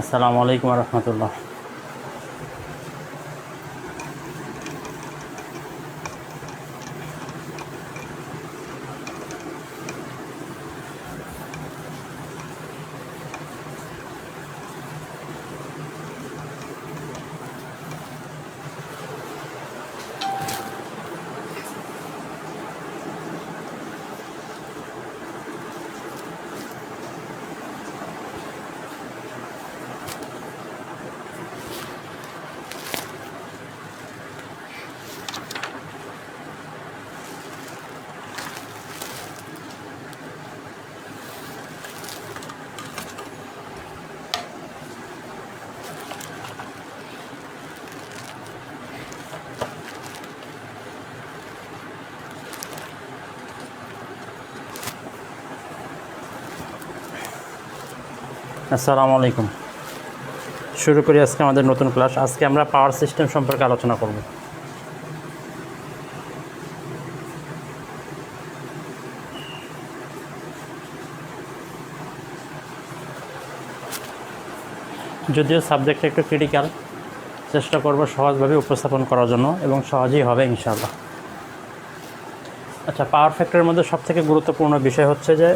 আসসালামু আলাইকুম ওয়া রাহমাতুল্লাহ। আসসালামু আলাইকুম। শুরু করি আজকে আমাদের নতুন ক্লাস। আজকে আমরা পাওয়ার সিস্টেম সম্পর্কে আলোচনা করব। যদিও সাবজেক্টটা একটু ক্রিটিক্যাল, চেষ্টা করব সহজভাবে উপস্থাপন করার জন্য এবং সহজেই হবে ইনশাআল্লাহ। আচ্ছা, পাওয়ার ফ্যাক্টরের মধ্যে সবথেকে গুরুত্বপূর্ণ বিষয় হচ্ছে যে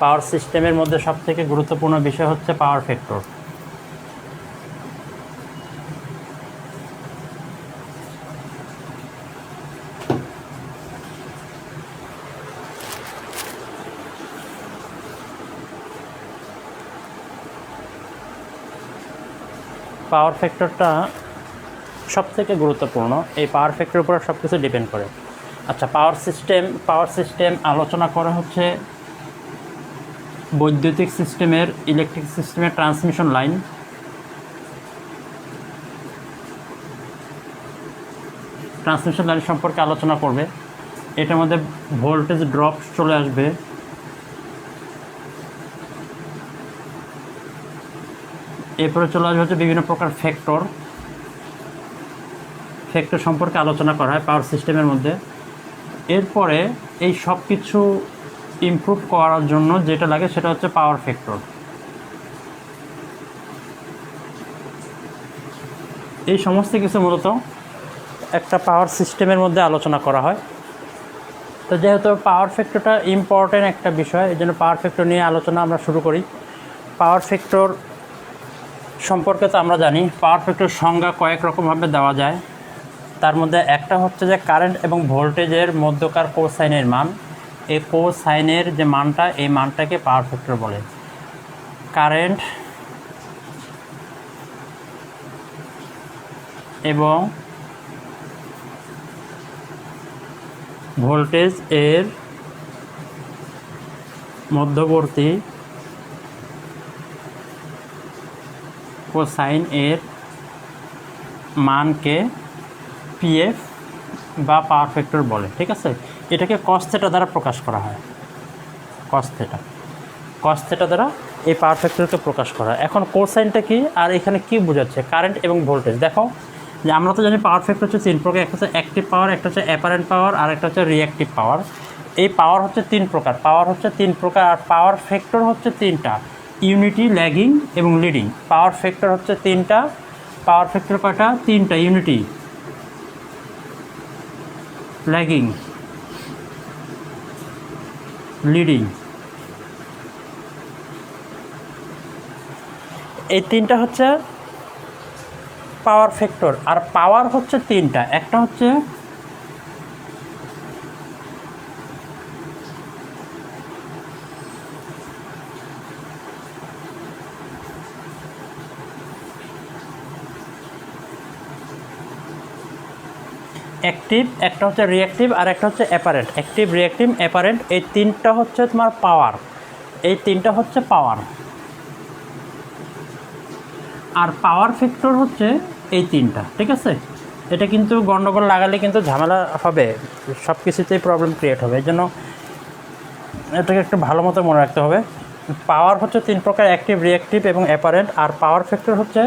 পাওয়ার সিস্টেমের মধ্যে সবথেকে গুরুত্বপূর্ণ বিষয় হচ্ছে পাওয়ার ফ্যাক্টর। পাওয়ার ফ্যাক্টরটা সবথেকে গুরুত্বপূর্ণ। এই পাওয়ার ফ্যাক্টরের উপর সব কিছু ডিপেন্ড করে। আচ্ছা, পাওয়ার সিস্টেম আলোচনা করা হচ্ছে বৈদ্যুতিক সিস্টেমের, ইলেকট্রিক সিস্টেমের ট্রান্সমিশন লাইন, সম্পর্কে আলোচনা করবে। এটার মধ্যে ভোল্টেজ ড্রপ চলে আসবে, এরপরে চলে আসবে হচ্ছে বিভিন্ন প্রকার ফ্যাক্টর সম্পর্কে আলোচনা করা হয় পাওয়ার সিস্টেমের মধ্যে। এরপরে এই সব কিছু ইমপ্রুভ করার জন্য যেটা লাগে সেটা হচ্ছে পাওয়ার ফ্যাক্টর। এই সমস্ত কিছু মূলত একটা পাওয়ার সিস্টেমের মধ্যে আলোচনা করা হয়। তো যেহেতু পাওয়ার ফ্যাক্টরটা ইম্পর্টেন্ট একটা বিষয়, এই জন্য পাওয়ার ফ্যাক্টর নিয়ে আলোচনা আমরা শুরু করি। পাওয়ার ফ্যাক্টর সম্পর্কে তো আমরা জানি, পাওয়ার ফ্যাক্টর সংজ্ঞা কয়েক রকমভাবে দেওয়া যায়। তার মধ্যে একটা হচ্ছে যে কারেন্ট এবং ভোল্টেজের মধ্যকার কোসাইনের মান। এই কোসাইনের যে মানটা, এই মানটাকে পাওয়ার ফ্যাক্টর বলে। কারেন্ট এবং ভোল্টেজ এর মধ্যবর্তী কোসাইন এর মানকে পিএফ বা পাওয়ার ফ্যাক্টর বলে। ঠিক আছে, এটাকে কস থিটা দ্বারা প্রকাশ করা হয়। কস থিটা দ্বারা এই পাওয়ার ফ্যাক্টরকে প্রকাশ করা হয়। এখন কোসাইনটা কি আর এখানে কি বোঝাচ্ছে? কারেন্ট এবং ভোল্টেজ। দেখো যে আমরা তো জানি পাওয়ার ফ্যাক্টর হচ্ছে তিন প্রকার। একটা হচ্ছে অ্যাক্টিভ পাওয়ার, একটা হচ্ছে অ্যাপারেন্ট পাওয়ার, আর একটা হচ্ছে রিঅ্যাক্টিভ পাওয়ার। এই পাওয়ার হচ্ছে তিন প্রকার। আর পাওয়ার ফ্যাক্টর হচ্ছে তিনটা: ইউনিটি, ল্যাগিং এবং লিডিং। পাওয়ার ফ্যাক্টর হচ্ছে তিনটা। পাওয়ার ফ্যাক্টর কয়টা? তিনটা: ইউনিটি, ল্যাগিং, লিডিং। এই তিনটা হচ্ছে পাওয়ার ফ্যাক্টর। আর পাওয়ার হচ্ছে তিনটা। একটা হচ্ছে অ্যাক্টিভ, একটা হচ্ছে রিঅ্যাক্টিভ, আর একটা হচ্ছে অ্যাপারেন্ট। অ্যাক্টিভ, রিঅ্যাক্টিভ, অ্যাপারেন্ট, এই তিনটা হচ্ছে তোমার পাওয়ার। এই তিনটা হচ্ছে পাওয়ার। আর পাওয়ার ফ্যাক্টর হচ্ছে এই তিনটা। ঠিক আছে, এটা কিন্তু গন্ডগোল লাগালে কিন্তু ঝামেলা হবে, সব কিছুতেই প্রবলেম ক্রিয়েট হবে। এই জন্য এটাকে একটু ভালো মতো মনে রাখতে হবে। পাওয়ার হচ্ছে তিন প্রকার: অ্যাক্টিভ, রিঅ্যাক্টিভ এবং অ্যাপারেন্ট। আর পাওয়ার ফ্যাক্টর হচ্ছে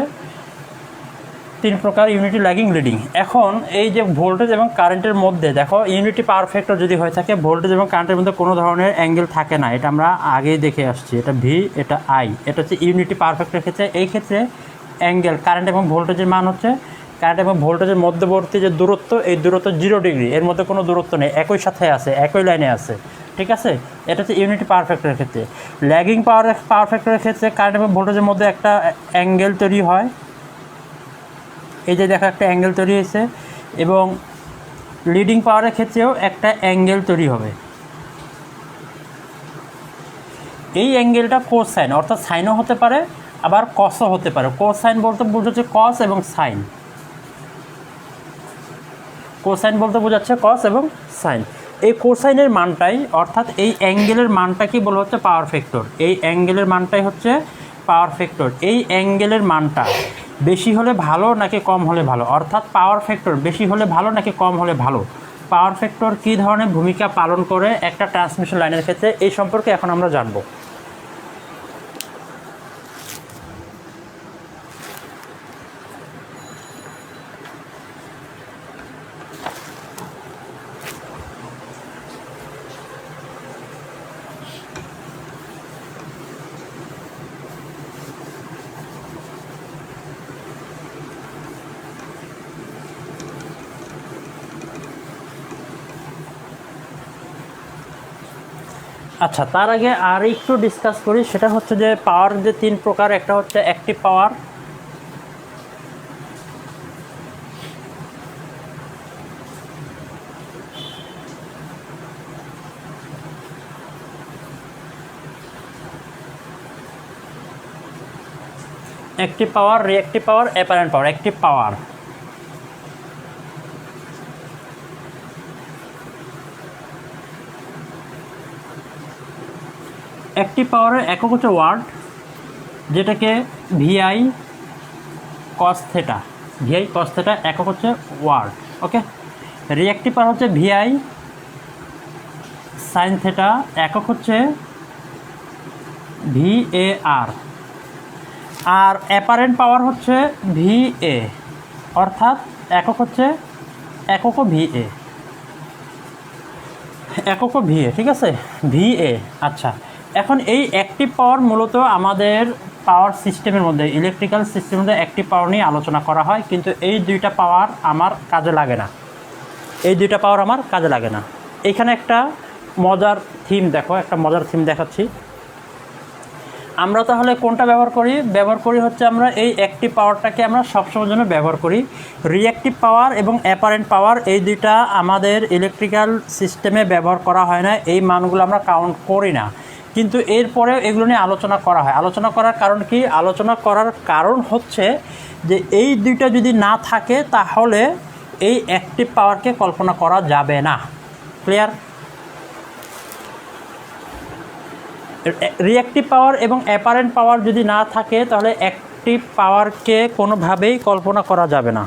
তিন প্রকার ইউনিটি, ল্যাগিং, লিডিং। এখন এই যে ভোল্টেজ এবং কারেন্টের মধ্যে দেখো ইউনিটি পাওয়ার ফ্যাক্টর যদি হয়ে থাকে, ভোল্টেজ এবং কারেন্টের মধ্যে কোনো ধরনের অ্যাঙ্গেল থাকে না, এটা আমরা আগেই দেখে আসছি। এটা ভি, এটা আই, এটা হচ্ছে ইউনিটি পাওয়ার ফ্যাক্টরের ক্ষেত্রে। এই ক্ষেত্রে অ্যাঙ্গেল কারেন্ট এবং ভোল্টেজের মান হচ্ছে, কারেন্ট এবং ভোল্টেজের মধ্যবর্তী যে দূরত্ব, এই দূরত্ব 0 ডিগ্রি, এর মধ্যে কোনো দূরত্ব নেই, একই সাথে আছে, একই লাইনে আছে, ঠিক আছে। এটা হচ্ছে ইউনিটি পাওয়ার ফ্যাক্টরের ক্ষেত্রে। ল্যাগিং পাওয়ার ফ্যাক্টরের ক্ষেত্রে কারেন্ট এবং ভোল্টেজের মধ্যে একটা অ্যাঙ্গেল তৈরি হয়, এই যে দেখো একটা অ্যাঙ্গেল তৈরি হয়েছে, এবং লিডিং পাওয়ারের ক্ষেত্রেও একটা অ্যাঙ্গেল তৈরি হবে। এই অ্যাঙ্গেলটা কোসাইন, অর্থাৎ সাইনও হতে পারে আবার কসও হতে পারে। কোসাইন বলতে বোঝাচ্ছে কস এবং সাইন, কোসাইন বলতে বোঝাচ্ছে কস এবং সাইন। এই কোসাইনের মানটাই, অর্থাৎ এই অ্যাঙ্গেলের মানটাকে বলা হচ্ছে পাওয়ার ফ্যাক্টর। এই অ্যাঙ্গেলের মানটাই হচ্ছে পাওয়ার ফ্যাক্টর। এই অ্যাঙ্গেলের মানটা বেশি হলে ভালো নাকি কম হলে ভালো, অর্থাৎ পাওয়ার ফ্যাক্টর বেশি হলে ভালো নাকি কম হলে ভালো, পাওয়ার ফ্যাক্টর কী ধরনের ভূমিকা পালন করে একটা ট্রান্সমিশন লাইনের ক্ষেত্রে, এই সম্পর্কে এখন আমরা জানবো। আচ্ছা, তার আগে আর একটু ডিসকাস করি, সেটা হচ্ছে যে পাওয়ার যে তিন প্রকার, একটা হচ্ছে active power, active power, reactive power, apparent power. Active power, active পাওয়ারের একক হচ্ছে ওয়াট, যেটাকে VI cos theta, Vi cos theta একক হচ্ছে ওয়াট, ওকে। রিঅ্যাক্টিভ পাওয়ার হচ্ছে ভিআই সাইন থেটা, একক হচ্ছে ভিএআর। আর অ্যাপারেন্ট পাওয়ার হচ্ছে ভিএ, অর্থাৎ একক হচ্ছে এককও ভিএ, এককও ভিএ, ঠিক আছে, ভিএ। আচ্ছা, এখন এই অ্যাক্টিভ পাওয়ার মূলত আমাদের পাওয়ার সিস্টেমের মধ্যে, ইলেকট্রিক্যাল সিস্টেমের মধ্যে অ্যাক্টিভ পাওয়ার নিয়ে আলোচনা করা হয়, কিন্তু এই দুইটা পাওয়ার আমার কাজে লাগে না, এই দুইটা পাওয়ার আমার কাজে লাগে না। এখানে একটা মজার থিম দেখো, একটা মজার থিম দেখাচ্ছি। আমরা তাহলে কোনটা ব্যবহার করি হচ্ছে আমরা এই অ্যাক্টিভ পাওয়ারটাকে আমরা সবসময়ের জন্য ব্যবহার করি। রিঅ্যাক্টিভ পাওয়ার এবং অ্যাপারেন্ট পাওয়ার এই দুইটা আমাদের ইলেকট্রিক্যাল সিস্টেমে ব্যবহার করা হয় না, এই মানগুলো আমরা কাউন্ট করি না, কিন্তু এরপরে এগুলো নিয়ে আলোচনা করা হয়। আলোচনা করার কারণ কি? আলোচনা করার কারণ হচ্ছে যে এই দুইটা যদি না থাকে তাহলে এই অ্যাক্টিভ পাওয়ারকে কল্পনা করা যাবে না। ক্লিয়ার? রিঅ্যাক্টিভ পাওয়ার এবং অ্যাপারেন্ট পাওয়ার যদি না থাকে তাহলে অ্যাক্টিভ পাওয়ারকে কোনোভাবেই কল্পনা করা যাবে না।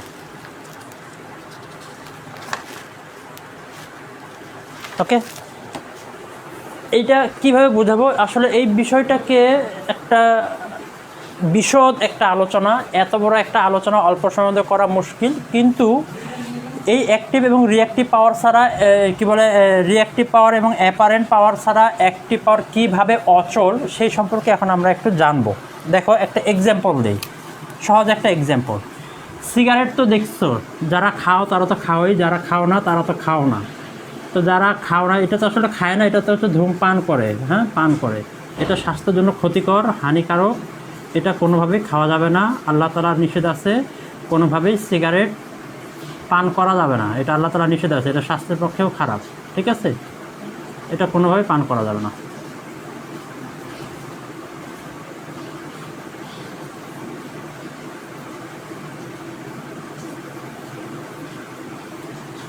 ওকে, এইটা কিভাবে বোঝাবো? আসলে এই বিষয়টাকে একটা বিশদ একটা আলোচনা, এত বড় একটা আলোচনা অল্প সময়ের মধ্যে করা মুশকিল, কিন্তু এই অ্যাক্টিভ এবং রিঅ্যাক্টিভ পাওয়ার ছাড়া রিঅ্যাক্টিভ পাওয়ার এবং অ্যাপারেন্ট পাওয়ার ছাড়া অ্যাক্টিভ পাওয়ার কীভাবে অচল সেই সম্পর্কে এখন আমরা একটু জানবো। দেখো একটা এক্সাম্পল দিই, সহজ একটা এক্সাম্পল। সিগারেট তো দেখছো, যারা খাও তারা তো খাওয়াই, যারা খাও না তারা তো খাও না। তো যারা খাও না এটা তো আসলে খায় না, এটা তো হচ্ছে ধূমপান করে, হ্যাঁ পান করে। এটা স্বাস্থ্যের জন্য ক্ষতিকর, হানিকারক, এটা কোনোভাবেই খাওয়া যাবে না, আল্লাহ তাআলার নিষেধ আছে, কোনোভাবেই সিগারেট পান করা যাবে না, এটা আল্লাহ তাআলা নিষেধ আছে, এটা স্বাস্থ্যের পক্ষেও খারাপ, ঠিক আছে, এটা কোনোভাবেই পান করা যাবে না।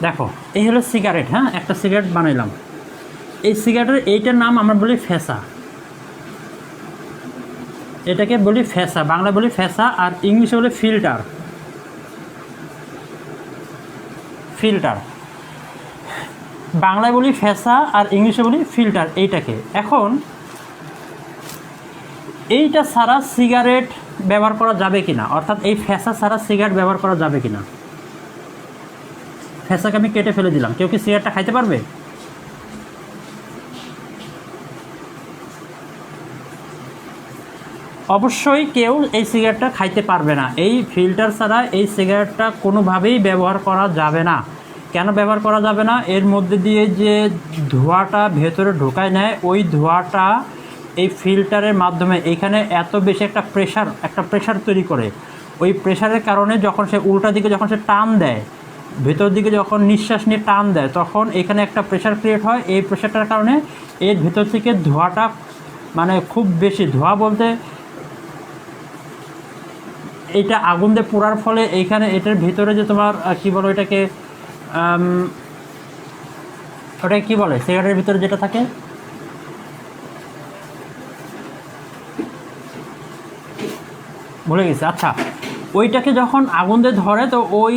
দেখো এই হলো সিগারেট, হ্যাঁ একটা সিগারেট বানাইলাম, এই সিগারেটের এইটার নাম আমরা বলি ফেসা, এটাকে বলি ফেসা, বাংলায় বলি ফেসা, আর ইংলিশে বলি ফিল্টার। ফিল্টার বাংলায় বলি ফেসা আর ইংলিশে বলি ফিল্টার এইটাকে। এখন এইটা ছাড়া সিগারেট ব্যবহার করা যাবে কিনা, অর্থাৎ এই ফ্যাসা ছাড়া সিগারেট ব্যবহার করা যাবে কিনা। ফ্যাসাকে আমি কেটে ফেলে দিলাম, কেউ কি সিগারেটটা খাইতে পারবে? অবশ্যই কেউ এই সিগারেটটা খাইতে পারবে না। এই ফিল্টার ছাড়া এই সিগারেটটা কোনোভাবেই ব্যবহার করা যাবে না। কেন ব্যবহার করা যাবে না? এর মধ্যে দিয়ে যে ধোঁয়াটা ভেতরে ঢোকায় নেয়, ওই ধোঁয়াটা এই ফিল্টারের মাধ্যমে এখানে এত বেশি একটা প্রেশার তৈরি করে। ওই প্রেশারের কারণে যখন সে উল্টা দিকে যখন সে টান দেয়, ভেতর দিকে যখন নিঃশ্বাস নিয়ে টান দেয়, তখন এখানে একটা প্রেশার ক্রিয়েট হয়। এই প্রেশারটার কারণে এর ভেতর থেকে ধোঁয়াটা, মানে খুব বেশি ধোঁয়া বলতে এটা আগুন দিয়ে পোড়ার ফলে এইখানে এটার ভিতরে যে তোমার কি বলো এটাকে, ওটাকে কী বলে সিগারেটের ভিতরে যেটা থাকে, ভুলে গেছি। আচ্ছা, ওইটাকে যখন আগুন দিয়ে ধরে, তো ওই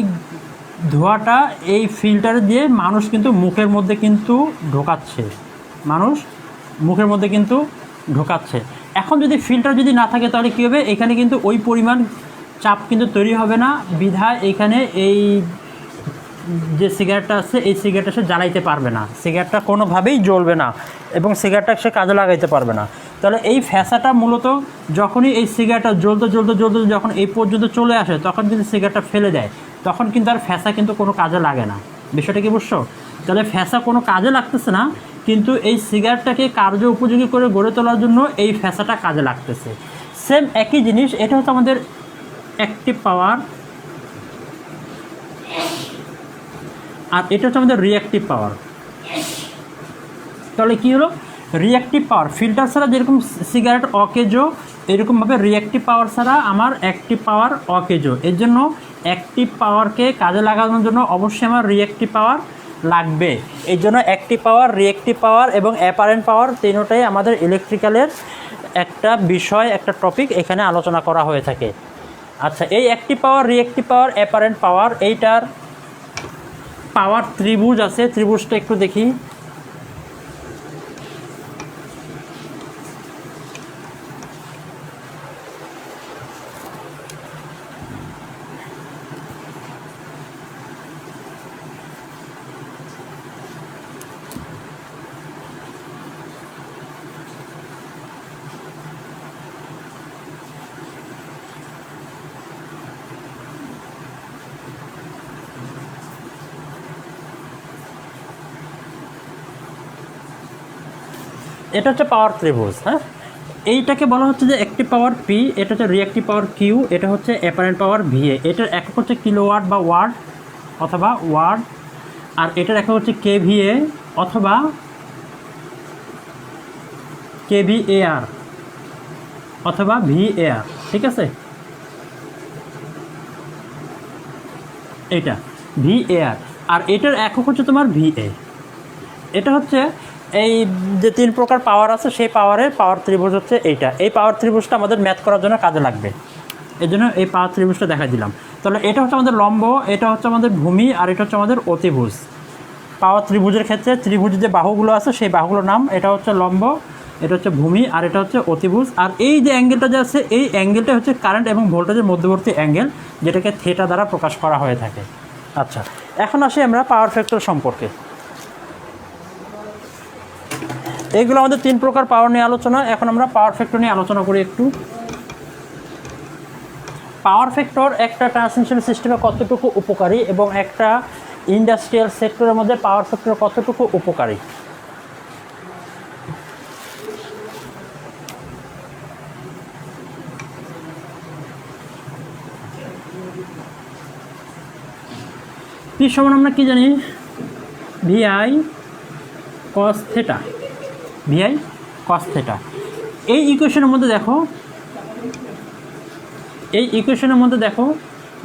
ধোঁয়াটা এই ফিল্টার দিয়ে মানুষ কিন্তু মুখের মধ্যে কিন্তু ঢোকাচ্ছে, ঢোকাচ্ছে। এখন যদি ফিল্টার যদি না থাকে তাহলে কী হবে? এখানে কিন্তু ওই পরিমাণ চাপ কিন্তু তৈরি হবে না, বিধায় এখানে এই যে সিগারেটটা আছে এই সিগারেটটা সে জ্বালাইতে পারবে না, সিগারেটটা কোনোভাবেই জ্বলবে না এবং সিগারেটটা সে কাজে লাগাইতে পারবে না। তাহলে এই ফ্যাসাটা মূলত যখনই এই সিগারেটটা জ্বলতে যখন এই পর্যন্ত চলে আসে, তখন কিন্তু সিগারেটটা ফেলে দেয়, তখন কিন্তু আর ফ্যাসা কিন্তু কোনো কাজে লাগে না। বিষয়টা কি বুঝছো? তাহলে ফ্যাসা কোনো কাজে লাগতেছে না, কিন্তু এই সিগারেটটাকে কার্য উপযোগী করে গড়ে তোলার জন্য এই ফ্যাসাটা কাজে লাগতেছে। সেম একই জিনিস, এটা হচ্ছে আমাদের অ্যাক্টিভ পাওয়ার, আর এটা হচ্ছে আমাদের রিঅ্যাক্টিভ পাওয়ার। তাহলে কী হলো? রিঅ্যাক্টিভ পাওয়ার ফিল্টার ছাড়া যেরকম সিগারেট অকেজো, এরকমভাবে রিঅ্যাক্টিভ পাওয়ার ছাড়া আমার অ্যাক্টিভ পাওয়ার অকেজো। এর জন্য অ্যাক্টিভ পাওয়ারকে কাজে লাগানোর জন্য অবশ্যই আমার রিঅ্যাক্টিভ পাওয়ার লাগবে। এই জন্য অ্যাক্টিভ পাওয়ার, রিঅ্যাক্টিভ পাওয়ার এবং অ্যাপারেন্ট পাওয়ার তিনটাই আমাদের ইলেকট্রিক্যালের একটা বিষয়, একটা টপিক এখানে আলোচনা করা হয়ে থাকে। আচ্ছা, এই active power, reactive power, apparent পাওয়ার, এইটার পাওয়ার ত্রিভুজ আছে। ত্রিভুজটা একটু দেখি। এটা হচ্ছে পাওয়ার ত্রিভুজ। হ্যাঁ, এইটাকে বলা হচ্ছে যে অ্যাক্টিভ পাওয়ার পি, এটা হচ্ছে রিঅ্যাক্টিভ পাওয়ার কিউ, এটা হচ্ছে অ্যাপারেন্ট পাওয়ার ভিএ। এটার একক হচ্ছে কিলোওয়াট বা ওয়াট অথবা ওয়াট, আর এটার একক হচ্ছে কেভিএ অথবা কেভিএআর অথবা ভিএআর। ঠিক আছে, এটা ভিএআর, আর এটার একক হচ্ছে তোমার ভিএ। এটা হচ্ছে এই যে তিন প্রকার পাওয়ার আছে, সেই পাওয়ার ত্রিভুজ হচ্ছে এইটা। এই পাওয়ার ত্রিভুজটা আমাদের ম্যাথ করার জন্য কাজে লাগবে, এই জন্য এই পাওয়ার ত্রিভুজটা দেখা দিলাম। তাহলে এটা হচ্ছে আমাদের লম্ব, এটা হচ্ছে আমাদের ভূমি, আর এটা হচ্ছে আমাদের অতিভুজ। পাওয়ার ত্রিভুজের ক্ষেত্রে ত্রিভুজের যে বাহুগুলো আছে সেই বাহুগুলোর নাম, এটা হচ্ছে লম্ব, এটা হচ্ছে ভূমি, আর এটা হচ্ছে অতিভুজ। আর এই যে অ্যাঙ্গেলটা যে আছে, এই অ্যাঙ্গেলটা হচ্ছে কারেন্ট এবং ভোল্টেজের মধ্যবর্তী অ্যাঙ্গেল, যেটাকে থিটা দ্বারা প্রকাশ করা হয়ে থাকে। আচ্ছা, এখন আসি আমরা পাওয়ার ফ্যাক্টর সম্পর্কে। এইগুলো আমাদের তিন প্রকার পাওয়ার নিয়ে আলোচনা। এখন আমরা পাওয়ার ফ্যাক্টর নিয়ে আলোচনা করি একটু। পাওয়ার ফ্যাক্টর একটা ট্রান্সমিশন সিস্টেমে কতটুকু উপকারী এবং একটা ইন্ডাস্ট্রিয়াল সেক্টরের মধ্যে পাওয়ার ফ্যাক্টর কতটুকু উপকারী। পি সমান আমরা কি জানি? V I cos theta, Vi cos theta. এই ইকুয়েশনের মধ্যে দেখো,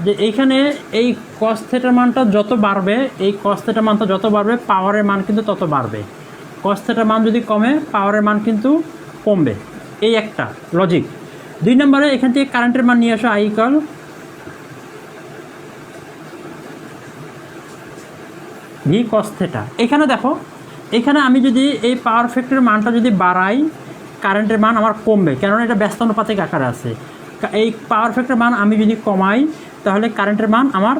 যে এইখানে এই কস থেটার মানটা যত বাড়বে, এই কস থেটার মানটা যত বাড়বে, পাওয়ারের মান কিন্তু তত বাড়বে। কস থেটার মান যদি কমে, পাওয়ারের মান কিন্তু কমবে। এই একটা লজিক। 2 নম্বরে এখান থেকে কারেন্টের মান নিয়ে আসো, I equal V cos theta. এখানে দেখো, এখানে আমি যদি এই পাওয়ার ফ্যাক্টরের মানটা যদি বাড়াই, কারেন্টের মান আমার কমবে, কেননা এটা ব্যস্তানুপাতিক আকারে আছে। এই পাওয়ার ফ্যাক্টর মান আমি যদি কমাই তাহলে কারেন্টের মান আমার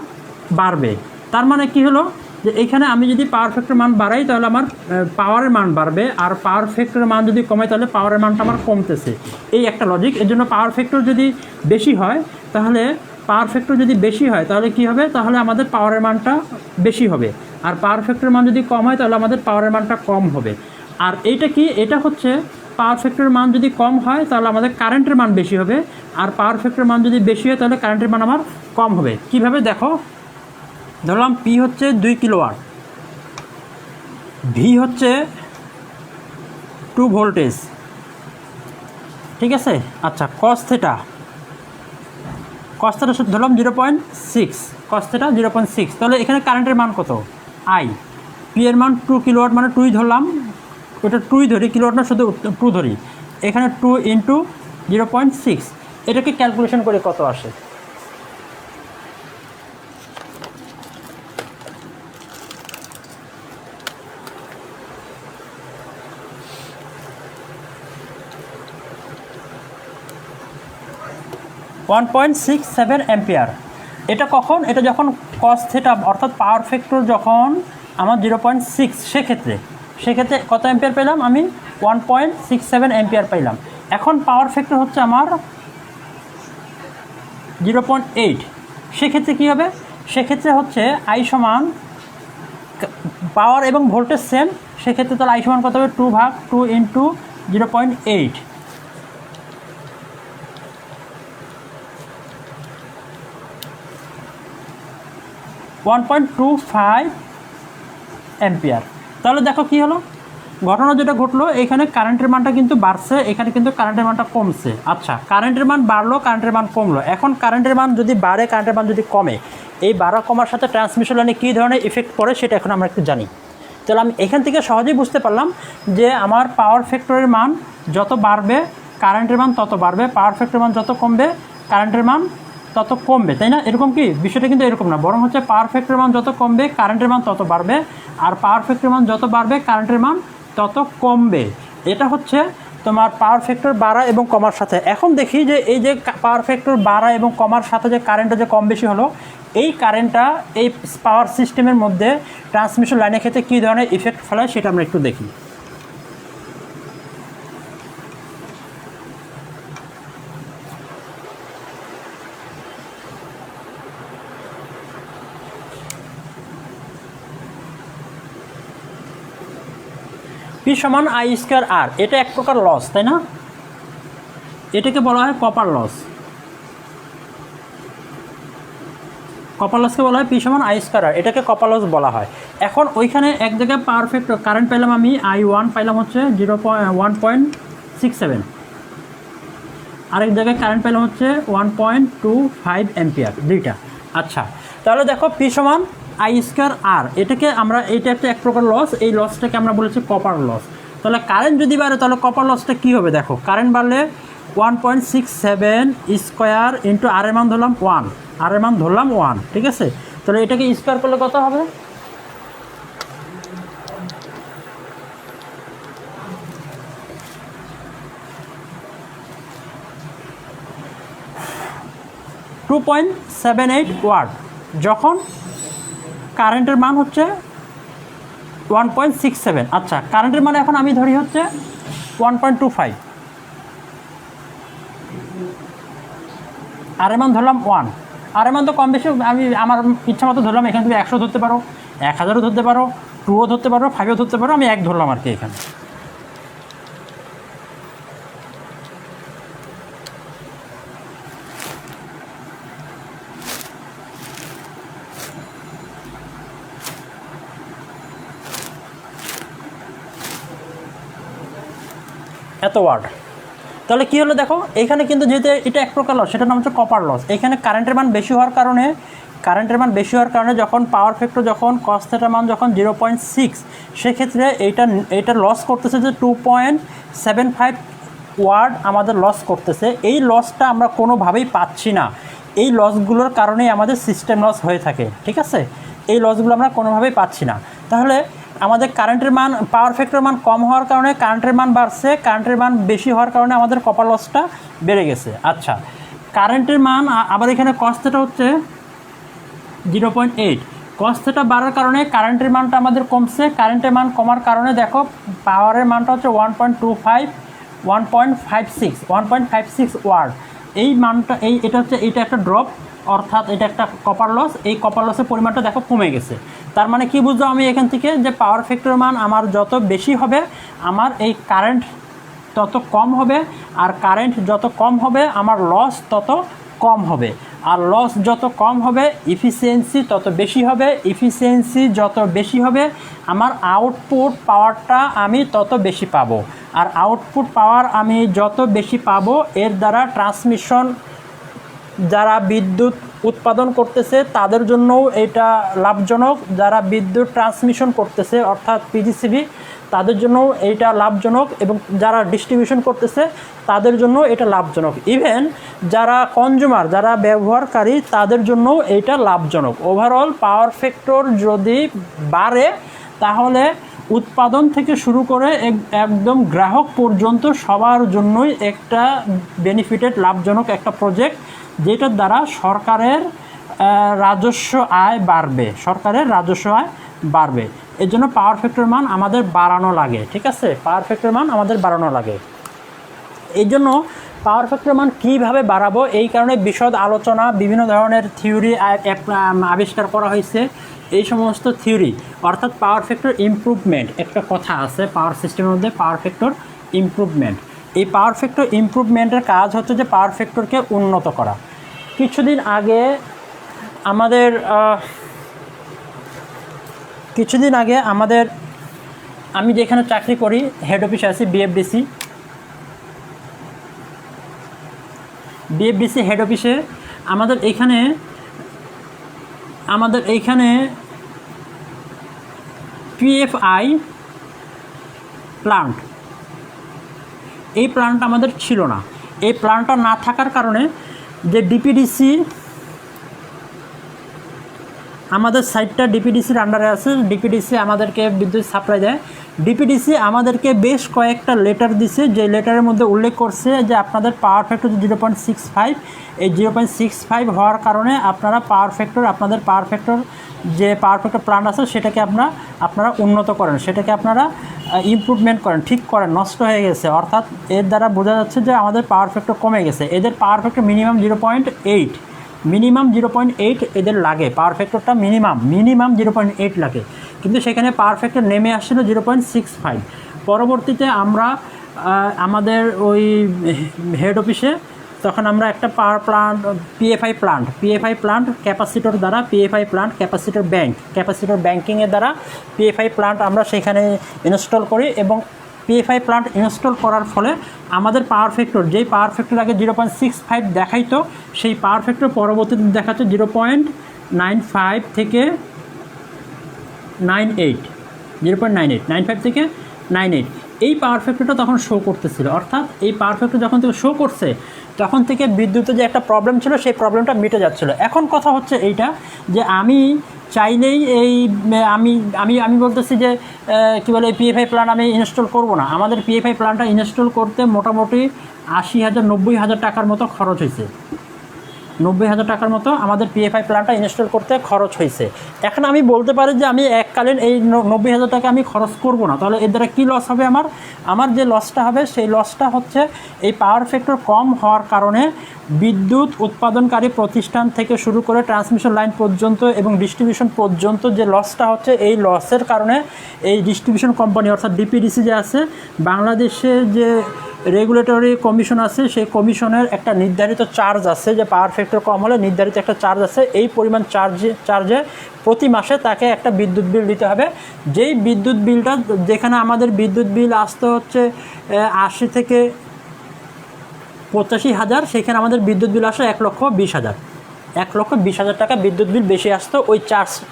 বাড়বে। তার মানে কি হলো যে এইখানে আমি যদি পাওয়ার ফ্যাক্টর মান বাড়াই তাহলে আমার পাওয়ারের মান বাড়বে, আর পাওয়ার ফ্যাক্টরের মান যদি কমাই তাহলে পাওয়ারের মানটা আমার কমতেছে। এই একটা লজিক। এর জন্য পাওয়ার ফ্যাক্টর যদি বেশি হয় তাহলে তাহলে কী হবে, তাহলে আমাদের পাওয়ারের মানটা বেশি হবে, আর পাওয়ার ফ্যাক্টরের মান যদি কম হয় তাহলে আমাদের পাওয়ারের মানটা কম হবে। আর এইটা কি, এটা হচ্ছে পাওয়ার ফ্যাক্টরের মান যদি কম হয় তাহলে আমাদের কারেন্টের মান বেশি হবে, আর পাওয়ার ফ্যাক্টরের মান যদি বেশি হয় তাহলে কারেন্টের মান আমার কম হবে। কিভাবে দেখো, ধরলাম পি হচ্ছে 2 কিলোওয়াট, ভি হচ্ছে 2 ভোল্টেজ, ঠিক আছে। আচ্ছা, কস থেটা ধরলাম 0.6, কস থেটা 0.6, তাহলে এখানে কারেন্টের মান কত, আই। পি এর মান 2 কিলোওয়াট মানে 2 ধরলাম, ওটা 2 ধরি, কিলোওয়াট না শুধু 2 ধরি, এখানে 2 ইন্টু 0.6, এটাকে ক্যালকুলেশন করে কত আসে। $1.67 অ্যাম্পিয়ার। এটা কখন, এটা যখন কস থেটা অর্থাৎ পাওয়ার ফ্যাক্টর যখন আমার 0.6, সেক্ষেত্রে কত অ্যাম্পিয়ার পেলাম আমি, 1.67 অ্যাম্পিয়ার পাইলাম। এখন পাওয়ার ফ্যাক্টর হচ্ছে আমার 0.8, সেক্ষেত্রে কী হবে, সেক্ষেত্রে হচ্ছে আই সমান, পাওয়ার এবং ভোল্টেজ সেম, সেক্ষেত্রে তাহলে আই সমান কত হবে, 2/2 ইন্টু 0.8, 1.25 অ্যাম্পিয়ার। তাহলে দেখো কি হলো, ঘটনা যেটা ঘটলো, এখানে কারেন্টের মানটা কিন্তু বাড়ছে, এখানে কিন্তু কারেন্টের মানটা কমছে। আচ্ছা, কারেন্টের মান বাড়লো, কারেন্টের মান কমলো। এখন কারেন্টের মান যদি বাড়ে, কারেন্টের মান যদি কমে, এই বাড়া কমার সাথে ট্রান্সমিশন লাইনে কী ধরনের ইফেক্ট পড়ে সেটা এখন আমরা একটু জানি। তাহলে আমি এখান থেকে সহজেই বুঝতে পারলাম যে আমার পাওয়ার ফ্যাক্টরের মান যত বাড়বে কারেন্টের মান তত বাড়বে, পাওয়ার ফ্যাক্টরের মান যত কমবে কারেন্টের মান তত কমবে, তাই না? এরকম কি বিষয়টা কিন্তু এরকম না, বরং হচ্ছে পাওয়ার ফ্যাক্টরের মান যত কমবে কারেন্টের মান তত বাড়বে, আর পাওয়ার ফ্যাক্টরের মান যত বাড়বে কারেন্টের মান তত কমবে। এটা হচ্ছে তোমার পাওয়ার ফ্যাক্টর বাড়া এবং কমার সাথে। এখন দেখি যে এই যে পাওয়ার ফ্যাক্টর বাড়া এবং কমার সাথে যে কারেন্টটা যে কম বেশি হলো, এই কারেন্টটা এই পাওয়ার সিস্টেমের মধ্যে ট্রান্সমিশন লাইনের ক্ষেত্রে কী ধরনের ইফেক্ট ফেলায় সেটা আমরা একটু দেখি। পি সমান আই স্কোয়ার আর, এটা এক প্রকার লস, তাই না? এটাকে বলা হয় কপার লস। কপার লসকে বলা হয় পি সমান আই স্কোয়ার আর, এটাকে কপার লস বলা হয়। এখন ওইখানে এক জায়গায় পাওয়ার ফ্যাক্টর কারেন্ট পেলাম আমি I1 পাইলাম হচ্ছে 1.67, আরেক জায়গায় কারেন্ট পেলাম হচ্ছে 1.25 অ্যাম্পিয়ার, দুইটা। আচ্ছা, তাহলে দেখো পি সমান আই স্কোয়ার আর, এটাকে আমরা, এটা একটা এক প্রকার লস, এই লসটাকে আমরা বলেছি কপার লস। তাহলে কারেন্ট যদি বাড়ে তাহলে কপার লসটা কী হবে, দেখো কারেন্ট বাড়লে 1.67 স্কোয়ার ইন্টু আর এর মান ধরলাম 1, আর এর মান ধরলাম 1, ঠিক আছে। তাহলে এটাকে স্কোয়ার করলে কত হবে, $2.78 ওয়াট, যখন কারেন্টের মান হচ্ছে 1.67। আচ্ছা, কারেন্টের মানে এখন আমি ধরি হচ্ছে 1.25, আর এর মান ধরলাম 1, আর এর মান তো কম বেশি আমি আমার ইচ্ছা মতো ধরলাম। এখানে তুমি 100 ধরতে পারো, 1000ও ধরতে পারো, 2ও ধরতে পারো, 5ও ধরতে পারো, আমি 1 ধরলাম আর কি এখানে। এত ওয়াট। তাহলে কী হলো দেখো, এখানে কিন্তু যেহেতু এটা এক প্রকার লস, সেটার নাম হচ্ছে কপার লস। এখানে কারেন্টের মান বেশি হওয়ার কারণে যখন পাওয়ার ফ্যাক্টর যখন কস থেটার মান যখন 0.6, সেক্ষেত্রে এইটা লস করতেছে যে 2.75 ওয়াট আমাদের লস করতেছে। এই লসটা আমরা কোনোভাবেই পাচ্ছি না, এই লসগুলোর কারণেই আমাদের সিস্টেম লস হয়ে থাকে, ঠিক আছে। এই লসগুলো আমরা কোনোভাবেই পাচ্ছি না। তাহলে আমাদের কারেন্টের মান, পাওয়ার ফ্যাক্টর মান কম হওয়ার কারণে কারেন্টের মান বাড়ছে, কারেন্টের মান বেশি হওয়ার কারণে আমাদের কপার লসটা বেড়ে গেছে। আচ্ছা, কারেন্টের মান আবার এখানে কস থিটা হচ্ছে 0.8। কস থিটা বাড়ার কারণে কারেন্টের মানটা আমাদের কমছে। কারেন্টের মান কমার কারণে দেখো পাওয়ারের মানটা হচ্ছে 1.25 1.56 ওয়াট। এই মানটা এটা একটা ড্রপ, অর্থাৎ এটা একটা কপার লস। এই কপার লসের পরিমাণটা দেখো কমে গেছে। তার মানে কি বুঝলাম আমি এখান থেকে, যে পাওয়ার ফ্যাক্টর মান আমার যত বেশি হবে আমার এই কারেন্ট তত কম হবে, আর কারেন্ট যত কম হবে আমার লস তত কম হবে, আর লস যত কম হবে এফিসিয়েন্সি তত বেশি হবে। এফিসিয়েন্সি যত বেশি হবে আমার আউটপুট পাওয়ারটা আমি তত বেশি পাবো, আর আউটপুট পাওয়ার আমি যত বেশি পাবো এর দ্বারা ট্রান্সমিশন, যারা বিদ্যুৎ উৎপাদন করতেছে তাদের জন্যও এটা লাভজনক, যারা বিদ্যুৎ ট্রান্সমিশন করতেছে অর্থাৎ পিজিসিবি তাদের জন্যও এইটা লাভজনক, এবং যারা ডিস্ট্রিবিউশন করতেছে তাদের জন্য এটা লাভজনক। ইভেন যারা কনজিউমার, যারা ব্যবহারকারী তাদের জন্যও এইটা লাভজনক। ওভারঅল পাওয়ার ফ্যাক্টর যদি বাড়ে তাহলে উৎপাদন থেকে শুরু করে একদম গ্রাহক পর্যন্ত সবার জন্যই একটা বেনিফিটেড লাভজনক একটা প্রজেক্ট, যেটার দ্বারা সরকারের রাজস্ব আয় বাড়বে। এর জন্য পাওয়ার ফ্যাক্টর মান আমাদের বাড়ানো লাগে। ঠিক আছে, পাওয়ার ফ্যাক্টর মান আমাদের বাড়ানো লাগে। এই জন্য পাওয়ার ফ্যাক্টর মান কীভাবে বাড়াবো এই কারণে বিশদ আলোচনা, বিভিন্ন ধরনের থিওরি আবিষ্কার করা হয়েছে। এই সমস্ত থিওরি অর্থাৎ পাওয়ার ফ্যাক্টর ইমপ্রুভমেন্ট, একটা কথা আছে পাওয়ার সিস্টেমের মধ্যে, পাওয়ার ফ্যাক্টর ইমপ্রুভমেন্ট। এই পাওয়ার ফ্যাক্টর ইমপ্রুভমেন্টের কাজ হচ্ছে যে পাওয়ার ফ্যাক্টরকে উন্নত করা। কিছুদিন আগে আমি যেখানে চাকরি করি হেড অফিসে আছি, বিএফডিসি হেড অফিসে আমাদের এইখানে পিএফআই প্লান্ট, এই প্লান্টটা আমাদের ছিল না। এই প্লান্টটা না থাকার কারণে যে ডিপিডিসি, আমাদের সাইটটা ডিপিডিসির আন্ডারে আছে, ডিপিডিসি আমাদেরকে বিদ্যুৎ সাপ্লাই দেয়। ডিপিডিসি আমাদেরকে বেশ কয়েকটা লেটার দিছে, যে লেটারের মধ্যে উল্লেখ করছে যে আপনাদের পাওয়ার ফ্যাক্টর 0.65, এই 0.65 হওয়ার কারণে আপনাদের পাওয়ার ফ্যাক্টর যে পাওয়ার ফ্যাক্টর প্ল্যান্ট আছে সেটাকে আপনারা উন্নত করেন, সেটাকে আপনারা ইমপ্রুভমেন্ট করেন, ঠিক করেন। নষ্ট হয়ে গেছে, অর্থাৎ এর দ্বারা বোঝা যাচ্ছে যে আমাদের পাওয়ার ফ্যাক্টর কমে গেছে। এদের পাওয়ার ফ্যাক্টর মিনিমাম 0.8 এদের লাগে, পাওয়ার ফ্যাক্টরটা মিনিমাম 0.8 লাগে, কিন্তু সেখানে পাওয়ার ফ্যাক্টর নেমে আসছিল 0.65। পরবর্তীতে আমরা আমাদের ওই হেড অফিসে তখন আমরা একটা power plant, PFI plant capacitor দ্বারা, ক্যাপাসিটর ব্যাংকিংয়ের দ্বারা পিএফআই প্লান্ট আমরা সেখানে ইনস্টল করি, এবং পিএফআই প্লান্ট ইনস্টল করার ফলে আমাদের পাওয়ার ফ্যাক্টর, যেই পাওয়ার ফ্যাক্টর আগে 0.65 দেখাইতো, সেই পাওয়ার ফ্যাক্টর পরবর্তীতে দেখাচ্ছে 0.95 থেকে 98। এই পাওয়ার ফ্যাক্টরটা তখন শো করতেছিল, অর্থাৎ এই পাওয়ার ফ্যাক্টর যখন থেকে শো করছে তখন থেকে বিদ্যুতের যে একটা প্রবলেম ছিল সেই প্রবলেমটা মিটে যাচ্ছিল। এখন কথা হচ্ছে এইটা যে আমি চাইলেই আমি বলতেছি যে কী বলে পিএফআই প্ল্যান আমি ইনস্টল করব না। আমাদের পিএফআই প্ল্যানটা ইনস্টল করতে মোটামুটি 90,000 টাকার মতো খরচ হয়েছে। 90,000 টাকার মতো আমাদের পিএফআই প্ল্যানটা ইনস্টল করতে খরচ হয়েছে। এখন আমি বলতে পারি যে আমি এককালীন এই 90,000 টাকা আমি খরচ করব না, তাহলে এর দ্বারা কী লস হবে? আমার যে লসটা হবে সেই লসটা হচ্ছে এই পাওয়ার ফ্যাক্টর কম হওয়ার কারণে বিদ্যুৎ উৎপাদনকারী প্রতিষ্ঠান থেকে শুরু করে ট্রান্সমিশন লাইন পর্যন্ত এবং ডিস্ট্রিবিউশন পর্যন্ত যে লসটা হচ্ছে, এই লসের কারণে এই ডিস্ট্রিবিউশন কোম্পানি অর্থাৎ ডিপিডিসি যে আছে, বাংলাদেশে যে রেগুলেটরি কমিশন আছে, সেই কমিশনের একটা নির্ধারিত চার্জ আছে, যে পাওয়ার ফ্যাক্টর কম হলে নির্ধারিত একটা চার্জ আছে। এই পরিমাণ চার্জে প্রতি মাসে তাকে একটা বিদ্যুৎ বিল দিতে হবে। যেই বিদ্যুৎ বিলটা, যেখানে আমাদের বিদ্যুৎ বিল আসতে হচ্ছে 80 থেকে 85,000, সেখানে আমাদের বিদ্যুৎ বিল আসে 1,20,000 টাকা বিদ্যুৎ বিল বেশি আসতো ওই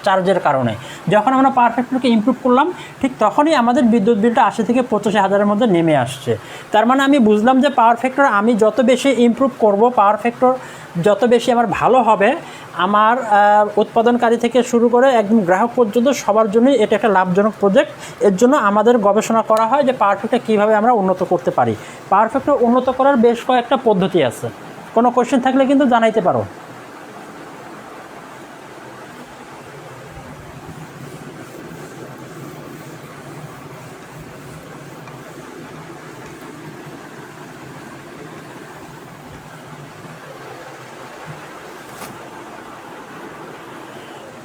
চার্জের কারণে। যখন আমরা পাওয়ার ফ্যাক্টরকে ইমপ্রুভ করলাম ঠিক তখনই আমাদের বিদ্যুৎ বিলটা 80 থেকে 85,000-এর মধ্যে নেমে আসছে। তার মানে আমি বুঝলাম যে পাওয়ার ফ্যাক্টর আমি যত বেশি ইমপ্রুভ করব, পাওয়ার ফ্যাক্টর যত বেশি আমার ভালো হবে, আমার উৎপাদনকারী থেকে শুরু করে একদম গ্রাহক পর্যন্ত সবার জন্যই এটা একটা লাভজনক প্রজেক্ট। এর জন্য আমাদের গবেষণা করা হয় যে পাওয়ার ফ্যাক্টর কীভাবে আমরা উন্নত করতে পারি। পাওয়ার ফ্যাক্টর উন্নত করার বেশ কয়েকটা পদ্ধতি আছে। কোনো কোশ্চেন থাকলে কিন্তু জানাইতে পারো।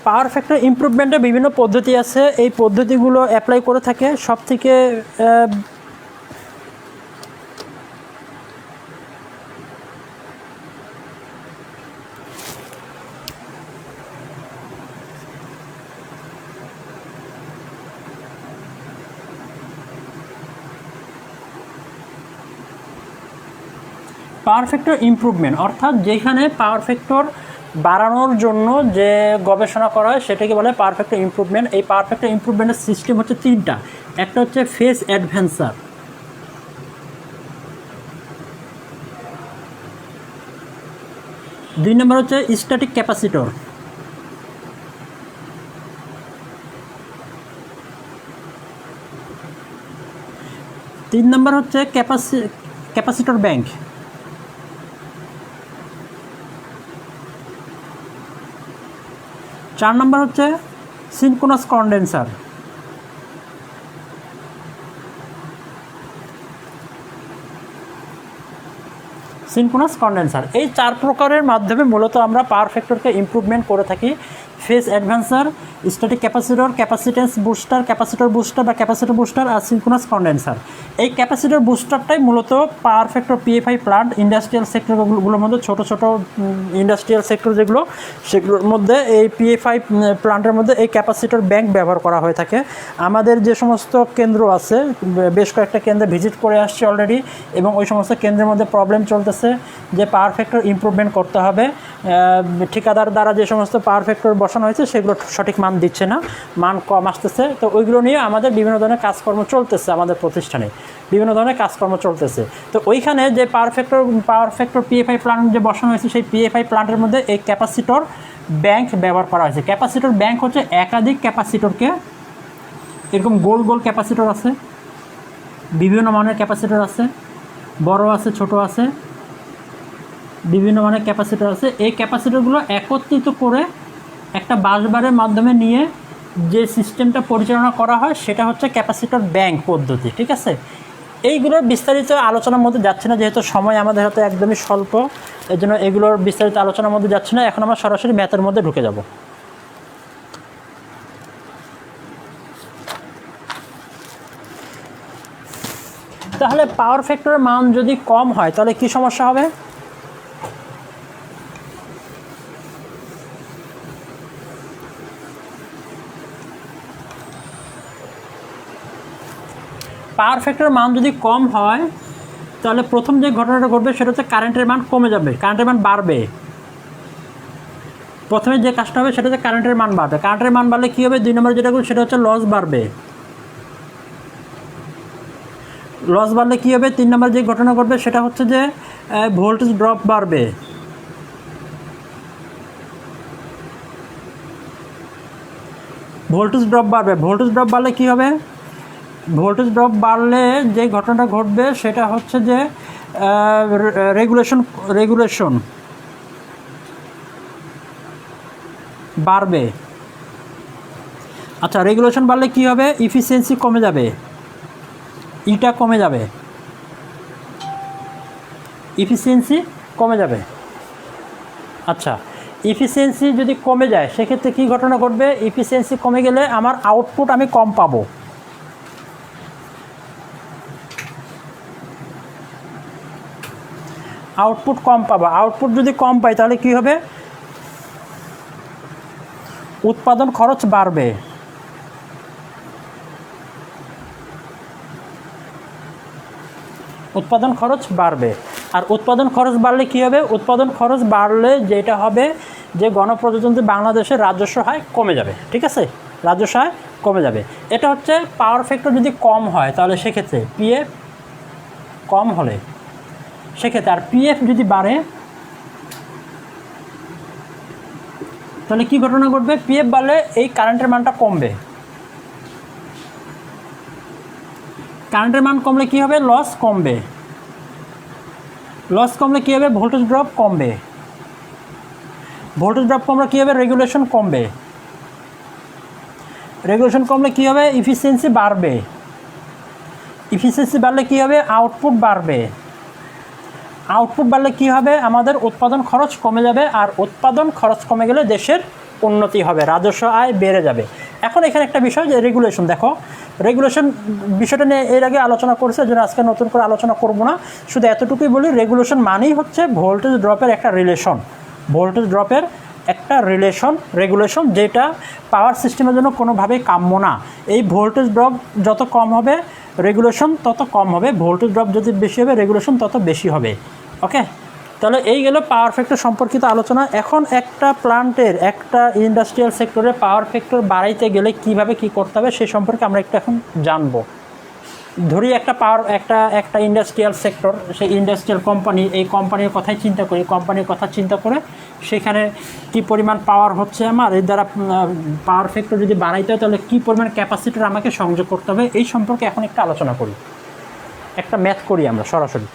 পাওয়ার ফ্যাক্টর ইমপ্রুভমেন্টের বিভিন্ন পদ্ধতি আছে, এই পদ্ধতিগুলো অ্যাপ্লাই করে থাকে। সব থেকে পাওয়ার ফ্যাক্টর ইমপ্রুভমেন্ট অর্থাৎ যেখানে পাওয়ার ফ্যাক্টর বাড়ানোর জন্য যে গবেষণা করা হয় সেটাকে বলে পাওয়ার ফ্যাক্টর ইমপ্রুভমেন্ট। এই পাওয়ার ফ্যাক্টর ইমপ্রুভমেন্টের সিস্টেম হচ্ছে তিনটা। একটা হচ্ছে ফেজ অ্যাডভেন্সার, দুই নম্বর হচ্ছে স্ট্যাটিক ক্যাপাসিটর, তিন নম্বর হচ্ছে ক্যাপাসিটর ব্যাংক, চার নম্বর হচ্ছে সিনক্রোনাস কন্ডেন্সার। সিনক্রোনাস কন্ডেন্সার এই চার প্রকারের মাধ্যমে মূলত আমরা পাওয়ার ফ্যাক্টরকে ইমপ্রুভমেন্ট করে থাকি। Phase advancer, static capacitor, capacitance booster, capacitor booster বা ক্যাপাসিটর বুস্টার আর সিনক্রোনাস কন্ডেন্সার। এই ক্যাপাসিটর বুস্টারটাই মূলত power factor PFI plant, industrial সেক্টরগুলোর মধ্যে ছোটো ছোটো ইন্ডাস্ট্রিয়াল সেক্টর যেগুলো সেগুলোর মধ্যে এই পিএফআই প্লান্টের মধ্যে এই ক্যাপাসিটর ব্যাংক ব্যবহার করা হয়ে থাকে। আমাদের যে সমস্ত কেন্দ্র আছে, বেশ কয়েকটা কেন্দ্রে ভিজিট করে আসছে অলরেডি, এবং ওই সমস্ত কেন্দ্রের মধ্যে প্রবলেম চলতেছে যে পাওয়ার ফ্যাক্টর ইমপ্রুভমেন্ট করতে হবে। ঠিকাদার দ্বারা যে সমস্ত পাওয়ার ফ্যাক্টর বসানো হয়েছে সেগুলো সঠিক মান দিচ্ছে না, মান কম আসতেছে। তো ওইগুলো নিয়ে আমাদের বিভিন্ন ধরনের কাজকর্ম চলতেছে, আমাদের প্রতিষ্ঠানে বিভিন্ন ধরনের কাজকর্ম চলতেছে। তো ওইখানে যে পাওয়ার ফ্যাক্টর পিএফআই প্লান্ট যে বসানো হয়েছে সেই পিএফআই প্লান্টের মধ্যে এই ক্যাপাসিটর ব্যাংক ব্যবহার করা হয়েছে। ক্যাপাসিটর ব্যাংক হচ্ছে একাধিক ক্যাপাসিটরকে, এরকম গোল গোল ক্যাপাসিটর আছে, বিভিন্ন মানের ক্যাপাসিটর আছে, বড় আছে, ছোট আছে, বিভিন্ন মানের ক্যাপাসিটর আছে। এই ক্যাপাসিটরগুলো একত্রিত করে একটা বাসবারের মাধ্যমে নিয়ে যে সিস্টেমটা পরিচালনা করা হয় সেটা হচ্ছে ক্যাপাসিটর ব্যাংক পদ্ধতি। ঠিক আছে, এইগুলোর বিস্তারিত আলোচনার মধ্যে যাচ্ছে না, যেহেতু সময় আমাদের হাতে একদমই স্বল্প, এর জন্য এগুলোর বিস্তারিত আলোচনার মধ্যে যাচ্ছে না। এখন আমরা সরাসরি ম্যাথের মধ্যে ঢুকে যাব। তাহলে পাওয়ার ফ্যাক্টরের মান যদি কম হয় তাহলে কি সমস্যা হবে? পাওয়ার ফ্যাক্টরের মান যদি কম হয় তাহলে প্রথম যে ঘটনাটা ঘটবে সেটা হচ্ছে কারেন্টের মান কমে যাবে, কারেন্টের মান বাড়বে। প্রথমে যে কাজটা হবে সেটা হচ্ছে কারেন্টের মান বাড়বে। কারেন্টের মান বাড়লে কী হবে? দুই নম্বর যেটা করবে সেটা হচ্ছে লস বাড়বে। লস বাড়লে কী হবে? তিন নম্বর যে ঘটনা ঘটবে সেটা হচ্ছে যে ভোল্টেজ ড্রপ বাড়বে। ভোল্টেজ ড্রপ বাড়বে। ভোল্টেজ ড্রপ বাড়লে কী হবে? ভোল্টেজ ড্রপ বাড়লে যে ঘটনাটা ঘটবে সেটা হচ্ছে যে রেগুলেশন বাড়বে। আচ্ছা, রেগুলেশন বাড়লে কী হবে? ইফিসিয়েন্সি কমে যাবে, ইটা কমে যাবে, ইফিসিয়েন্সি কমে যাবে। আচ্ছা, ইফিসিয়েন্সি যদি কমে যায় সেক্ষেত্রে কী ঘটনা ঘটবে? ইফিসিয়েন্সি কমে গেলে আমার আউটপুট আমি কম পাবো। আউটপুট কম পাবো। আউটপুট যদি কম পাই তাহলে কী হবে? উৎপাদন খরচ বাড়বে। উৎপাদন খরচ বাড়বে। আর উৎপাদন খরচ বাড়লে কী হবে? উৎপাদন খরচ বাড়লে যেটা হবে যে গণপ্রজাতন্ত্রী বাংলাদেশের রাজস্ব আয় কমে যাবে। ঠিক আছে, রাজস্ব আয় কমে যাবে। এটা হচ্ছে পাওয়ার ফ্যাক্টর যদি কম হয় তাহলে সেক্ষেত্রে পিএফ কম হলে সেক্ষেত্রে, আর পিএফ যদি বাড়ে তাহলে কী ঘটনা ঘটবে? পিএফ বাড়লে এই কারেন্টের মানটা কমবে। কারেন্টের মান কমলে কী হবে? লস কমবে। লস কমলে কী হবে? ভোল্টেজ ড্রপ কমবে। ভোল্টেজ ড্রপ কমলে কী হবে? রেগুলেশন কমবে। রেগুলেশন কমলে কী হবে? ইফিসিয়েন্সি বাড়বে। ইফিসিয়েন্সি বাড়লে কী হবে? আউটপুট বাড়বে। আউটপুট বাড়লে কী হবে? আমাদের উৎপাদন খরচ কমে যাবে, আর উৎপাদন খরচ কমে গেলে দেশের উন্নতি হবে, রাজস্ব আয় বেড়ে যাবে। এখন এখানে একটা বিষয় যে রেগুলেশন, দেখো রেগুলেশন বিষয়টা নিয়ে এর আগে আলোচনা করেছে, যেন আজকে নতুন করে আলোচনা করব না, শুধু এতটুকুই বলি, রেগুলেশন মানেই হচ্ছে ভোল্টেজ ড্রপের একটা রিলেশন, ভোল্টেজ ড্রপের একটা রেগুলেশন, যেটা পাওয়ার সিস্টেমের জন্য কোনোভাবেই কাম্য না। এই ভোল্টেজ ড্রপ যত কম হবে রেগুলেশন তত কম হবে, ভোল্টেজ ড্রপ যদি বেশি হবে রেগুলেশন তত বেশি হবে। ওকে, তাহলে এই গেল পাওয়ার ফ্যাক্টর সম্পর্কিত আলোচনা। এখন একটা প্লান্টের, একটা ইন্ডাস্ট্রিয়াল সেক্টরে পাওয়ার ফ্যাক্টর বাড়াইতে গেলে কিভাবে কি করতে হবে সেই সম্পর্কে আমরা একটু এখন জানবো। ধরি একটা ইন্ডাস্ট্রিয়াল সেক্টর, সেই ইন্ডাস্ট্রিয়াল কোম্পানি, এই কোম্পানির কথাই চিন্তা করি, কোম্পানির কথা চিন্তা করে সেখানে কি পরিমাণ পাওয়ার হচ্ছে আমার, এর দ্বারা পাওয়ার ফ্যাক্টর যদি বাড়াইতে হয় তাহলে কী পরিমাণ ক্যাপাসিটার আমাকে সংযোগ করতে হবে, এই সম্পর্কে এখন একটা আলোচনা করি, একটা ম্যাথ করি আমরা সরাসরি।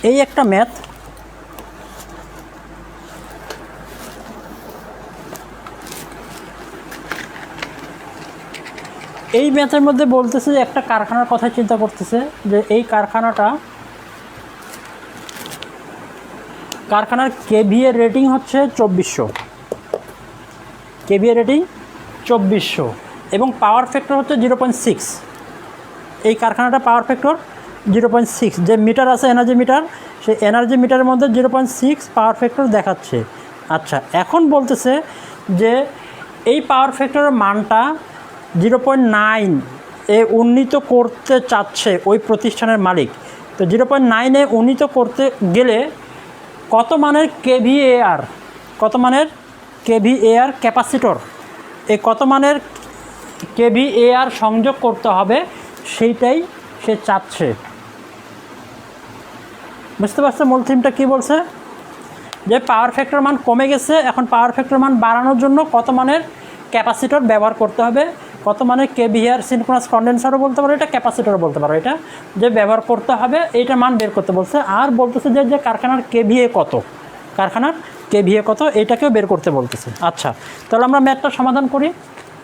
এই একটা ম্যাথ, এই ম্যাথের মধ্যে বলতেছে যে একটা কারখানার কথা চিন্তা করতেছে, যে এই কারখানার কেভিএ রেটিং হচ্ছে 2400, কেভিএ রেটিং 2400 এবং পাওয়ার ফ্যাক্টর হচ্ছে 0.6। এই কারখানাটা পাওয়ার ফ্যাক্টর 0.6, যে মিটার আছে এনার্জি মিটার, সেই এনার্জি মিটারের মধ্যে 0.6 পাওয়ার ফ্যাক্টর দেখাচ্ছে। আচ্ছা, এখন বলতেছে যে এই পাওয়ার ফ্যাক্টরের মানটা 0.9 এ উন্নীত করতে চাচ্ছে ওই প্রতিষ্ঠানের মালিক। তো 0.9 এ উন্নীত করতে গেলে কত মানের কেভিএআর ক্যাপাসিটর, এই কত মানের কেভিএআর সংযোগ করতে হবে সেইটাই সে চাচ্ছে। বুঝতে পারছে মূল থিমটা কী বলছে? যে পাওয়ার ফ্যাক্টর মান কমে গেছে, এখন পাওয়ার ফ্যাক্টর মান বাড়ানোর জন্য কত মানের ক্যাপাসিটর ব্যবহার করতে হবে, কত মানের কেভিএআর সিনক্রোনাস কন্ডেন্সারও বলতে পারো, এটা ক্যাপাসিটরও বলতে পারো, এটা যে ব্যবহার করতে হবে এইটা মান বের করতে বলছে। আর বলতেছে যে কারখানার কেভিএ কত, এইটাকেও বের করতে বলতেছে। আচ্ছা, তাহলে আমরা ম্যাথটা সমাধান করি।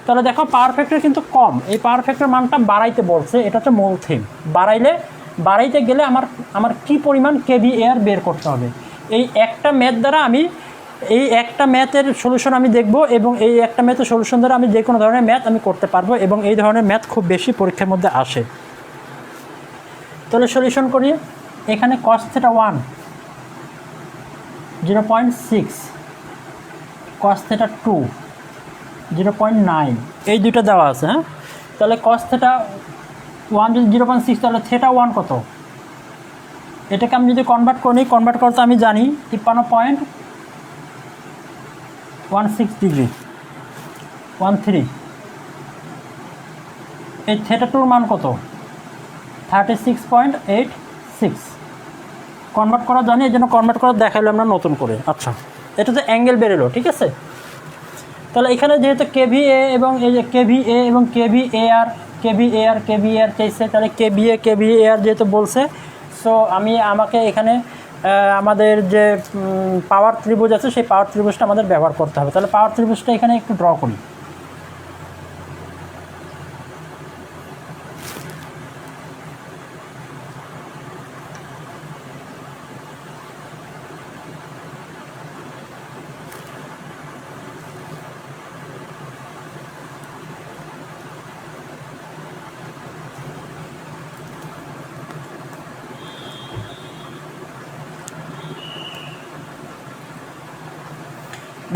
তাহলে দেখো পাওয়ার ফ্যাক্টর কিন্তু কম, এই পাওয়ার ফ্যাক্টর মানটা বাড়াইতে বলছে, এটা হচ্ছে মূল থিম। বাড়াইতে গেলে আমার কি পরিমাণ কেভিএআর বের করতে হবে, এই একটা ম্যাথ দ্বারা এই একটা ম্যাথের সলিউশন আমি দেখব, এবং এই একটা ম্যাথের সলিউশন দ্বারা আমি যে কোনো ধরনের ম্যাথ আমি করতে পারবো, এবং এই ধরনের ম্যাথ খুব বেশি পরীক্ষার মধ্যে আসে। তাহলে সলিউশন করি। এখানে cos θ 1 0.6, cos θ 2 0.9, এই দুটো দেওয়া আছে। হ্যাঁ, তাহলে cos θ 1 যদি 0.6 তাহলে θ1 কত? এটাকে আমি যদি কনভার্ট করি, কনভার্ট করতে আমি জানি 53.16 ডিগ্রি 13। এই θ2 মান কত? 36.86। কনভার্ট করা জানি, এই জন্য কনভার্ট করা দেখাইলো আমরা নতুন করে। আচ্ছা, এটা তো অ্যাঙ্গেল বেরোলো, ঠিক আছে। তাহলে এখানে যেহেতু কেভিএ এবং এই যে কেভিএ এবং কেভিএআর চাইছে, তাহলে কেভিএআর যেহেতু বলছে, সো আমাকে এখানে আমাদের যে পাওয়ার ত্রিভুজ আছে সেই পাওয়ার ত্রিভুজটা আমাদের ব্যবহার করতে হবে। তাহলে পাওয়ার ত্রিভুজটা এখানে একটু ড্র করি।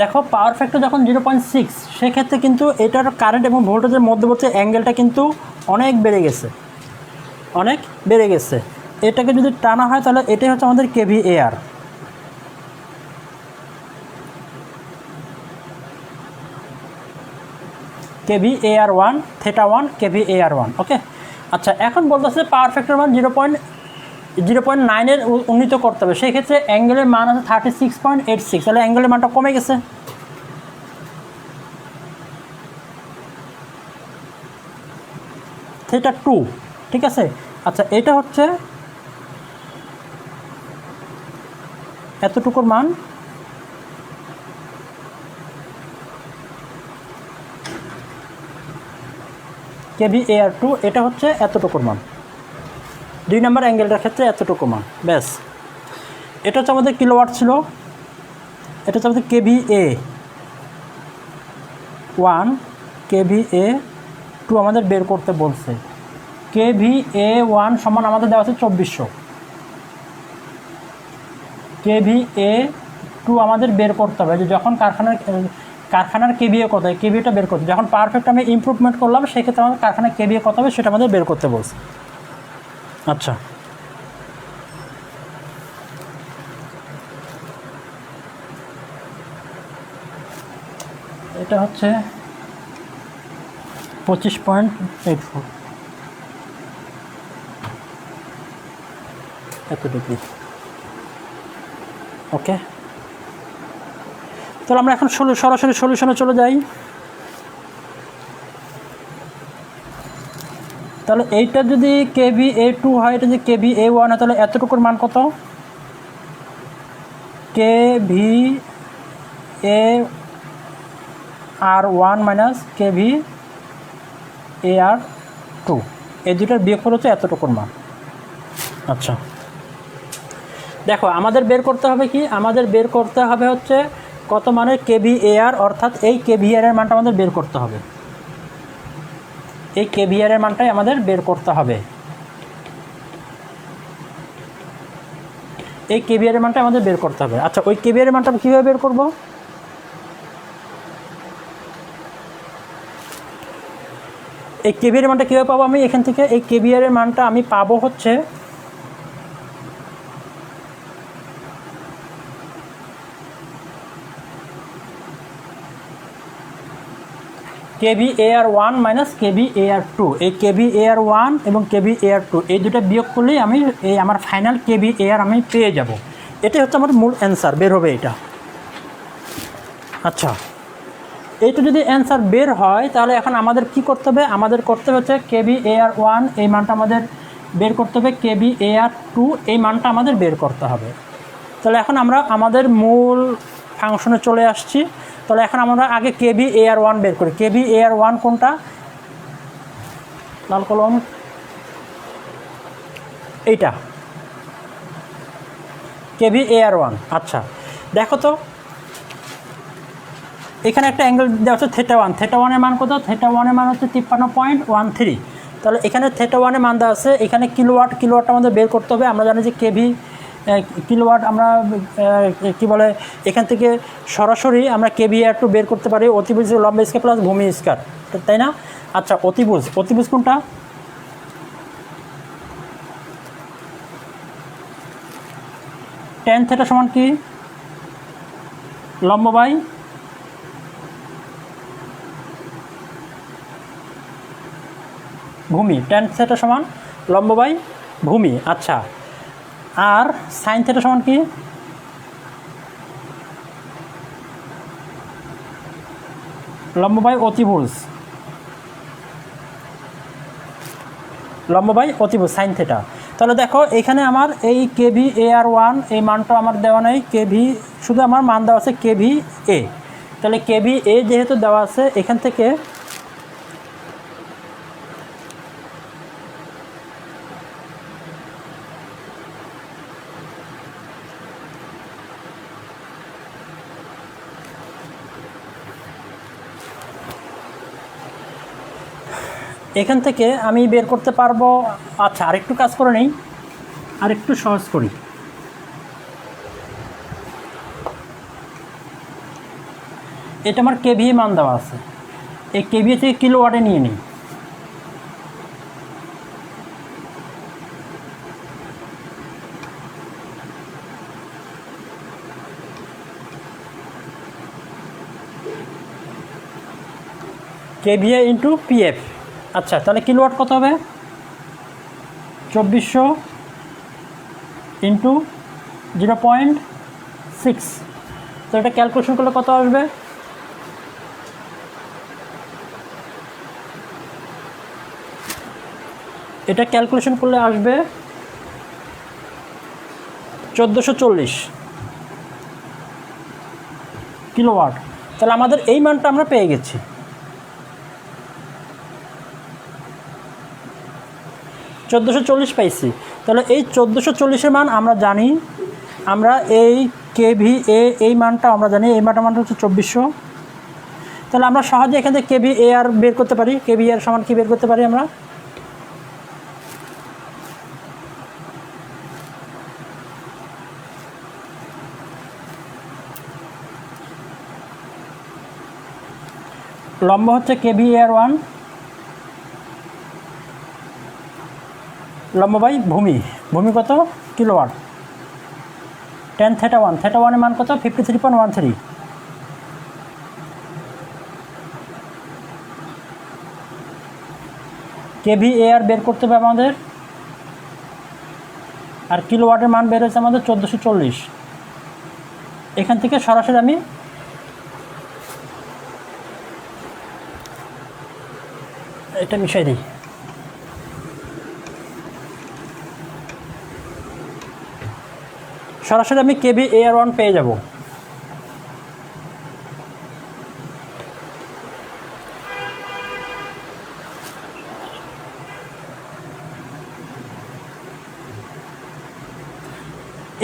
দেখো পাওয়ার ফ্যাক্টর যখন 0.6, সেক্ষেত্রে কিন্তু এটার কারেন্ট এবং ভোল্টেজের মধ্যবর্তী অ্যাঙ্গেলটা কিন্তু অনেক বেড়ে গেছে। এটাকে যদি টানা হয় তাহলে এটাই হচ্ছে আমাদের কেভিএআর। কেভিএআর1 θ1 কেভিএআর1। ওকে, আচ্ছা, এখন বলতেছে পাওয়ার ফ্যাক্টর মান 0.9 উন্নীত করতে হবে। সেই ক্ষেত্রে অ্যাঙ্গেলের মান আছে 36.86, তাহলে অ্যাঙ্গেলের মানটা কমে গেছে। θ2, ঠিক আছে। আচ্ছা, এটা হচ্ছে এতটুকুর মান, কেভিএআর2 এটা হচ্ছে এতটুকুর মান, 2 নম্বর অ্যাঙ্গেলটার ক্ষেত্রে এতটুকু মান, ব্যাস। এটা হচ্ছে আমাদের কিলোওয়াট ছিল, এটা হচ্ছে আমাদের কেভিএ1, কেভিএ2 আমাদের বের করতে বলছে। কেভিএ1 সমান আমাদের দেওয়া আছে 2400, কেভিএ2 আমাদের বের করতে হবে যে যখন কারখানার কেভিএ কত, কেভিএটা বের করতে। যখন পারফেক্ট আমি ইমপ্রুভমেন্ট করলাম সেক্ষেত্রে আমাদের কারখানার কেভিএ কত হবে সেটা আমাদের বের করতে বলছে। আচ্ছা, এটা হচ্ছে 25.84 এত ডিগ্রি। ওকে, তাহলে আমরা এখন সরাসরি সলিউশনে চলে যাই। তাহলে এইটা যদি কেভিএ2 হয়, এটা যদি কেভিএ1 হয়, তাহলে এতটুকুর মান কত? কেভিএআর1 মাইনাস কেভিএআর2, এই দুটার বিয়োগফল হচ্ছে এতটুকুর মান। আচ্ছা, দেখো আমাদের বের করতে হবে কি, আমাদের বের করতে হবে হচ্ছে কত মানের কেভিএআর, অর্থাৎ এই কেভিআর এর মানটা আমাদের বের করতে হবে। এই কেভিআর এর মানটাই আমাদের বের করতে হবে। এই কেভিআর এর মানটা আমাদের বের করতে হবে। আচ্ছা, ওই কেভিআর এর মানটা কীভাবে বের করব? এই কেভিআর এর মানটা কীভাবে পাবো আমি এখান থেকে? এই কেভিআর এর মানটা আমি পাবো হচ্ছে কেভিএআর1 মাইনাস কেভিএআর2। এই কেভিএআর1 এবং কেভিএআর2 এই দুটো বিয়োগ করলেই আমি আমার ফাইনাল কেভিএআর আমি পেয়ে যাব। এটাই হচ্ছে আমার মূল অ্যান্সার, বের হবে এটা। আচ্ছা, এইটা যদি অ্যান্সার বের হয় তাহলে এখন আমাদের কি করতে হবে? আমাদের করতে হচ্ছে কেভিএআর1 এই মানটা আমাদের বের করতে হবে, কেভিএআর2 এই মানটা আমাদের বের করতে হবে। তাহলে এখন আমরা আমাদের মূল ফাংশনে চলে আসছি। তাহলে এখন আমরা আগে কেভিএআর1 বের করি। কেভিএআর1 কোনটা? লাল কলম, এইটা কেভিএআর1। আচ্ছা, দেখো তো এখানে একটা অ্যাঙ্গেল দেওয়া হচ্ছে θ1। θ1 এর মান কত? θ1 এর মান হচ্ছে 53.13। তাহলে এখানে θ1 এর মান দেওয়া আছে, এখানে কিলোওয়াটটা আমাদের বের করতে হবে। আমরা জানি যে কিলোওয়াট আমরা কি বলে, এখান থেকে সরাসরি আমরা কেভিএআর2 বের করতে পারি অতিভুজ লম্ব স্কয়ার প্লাস ভূমি স্কয়ার, তাই না? আচ্ছা, অতিভুজ কোনটা? tan θ সমান কি লম্ব বাই ভূমি, tan θ সমান লম্ব বাই ভূমি। আচ্ছা, আর sin θ সমান কি লম্ব বাই অতিভুজ, লম্ব বাই অতিভুজ sin θ। তাহলে দেখো এখানে আমার এই কেভি AR1 এই মানটা আমার দেওয়া নেই, কেভি শুধু আমার মান দেওয়া আছে কেভি এ। তাহলে কেভি এ যেহেতু দেওয়া আছে, এখান থেকে আমি বের করতে পারবো। আচ্ছা, আরেকটু কাজ করে নেই, আরেকটু সহজ করি। এটা আমার কেভি মান দেওয়া আছে, এই কেভি থেকে কিলোওয়াটে নিয়ে নিই। KVA into PF. আচ্ছা, তাহলে কিলোওয়াট কত হবে 2400 ইন্টু 0.6। তো এটা ক্যালকুলেশন করলে কত আসবে? এটা ক্যালকুলেশন করলে আসবে 1440 কিলোওয়াট। তাহলে আমাদের এই মানটা আমরা পেয়ে গেছি। 1440 পাইছি। তাহলে এই 1440-এর মান আমরা জানি, আমরা এই কেভিএ এই মানটা আমরা জানি, এই মানটা হচ্ছে 2400। তাহলে আমরা সহজে এখান থেকে কেভিএআর বের করতে পারি। কেভিএআর সমান কি বের করতে পারি আমরা? লম্ব হচ্ছে কেভিএআর1 লম্ব বাই ভূমি, ভূমি কত কিলোওয়াট, tan θ1, θ1 এর মান কত 53.13। কেভিএআর বের করতে হবে আমাদের, আর কিলোওয়াটের মান বের হয়েছে আমাদের 1440। এখান থেকে সরাসরি আমি এটা মিশাই দিই। সরাসরি আমি কেভিএআর1 পেয়ে যাব।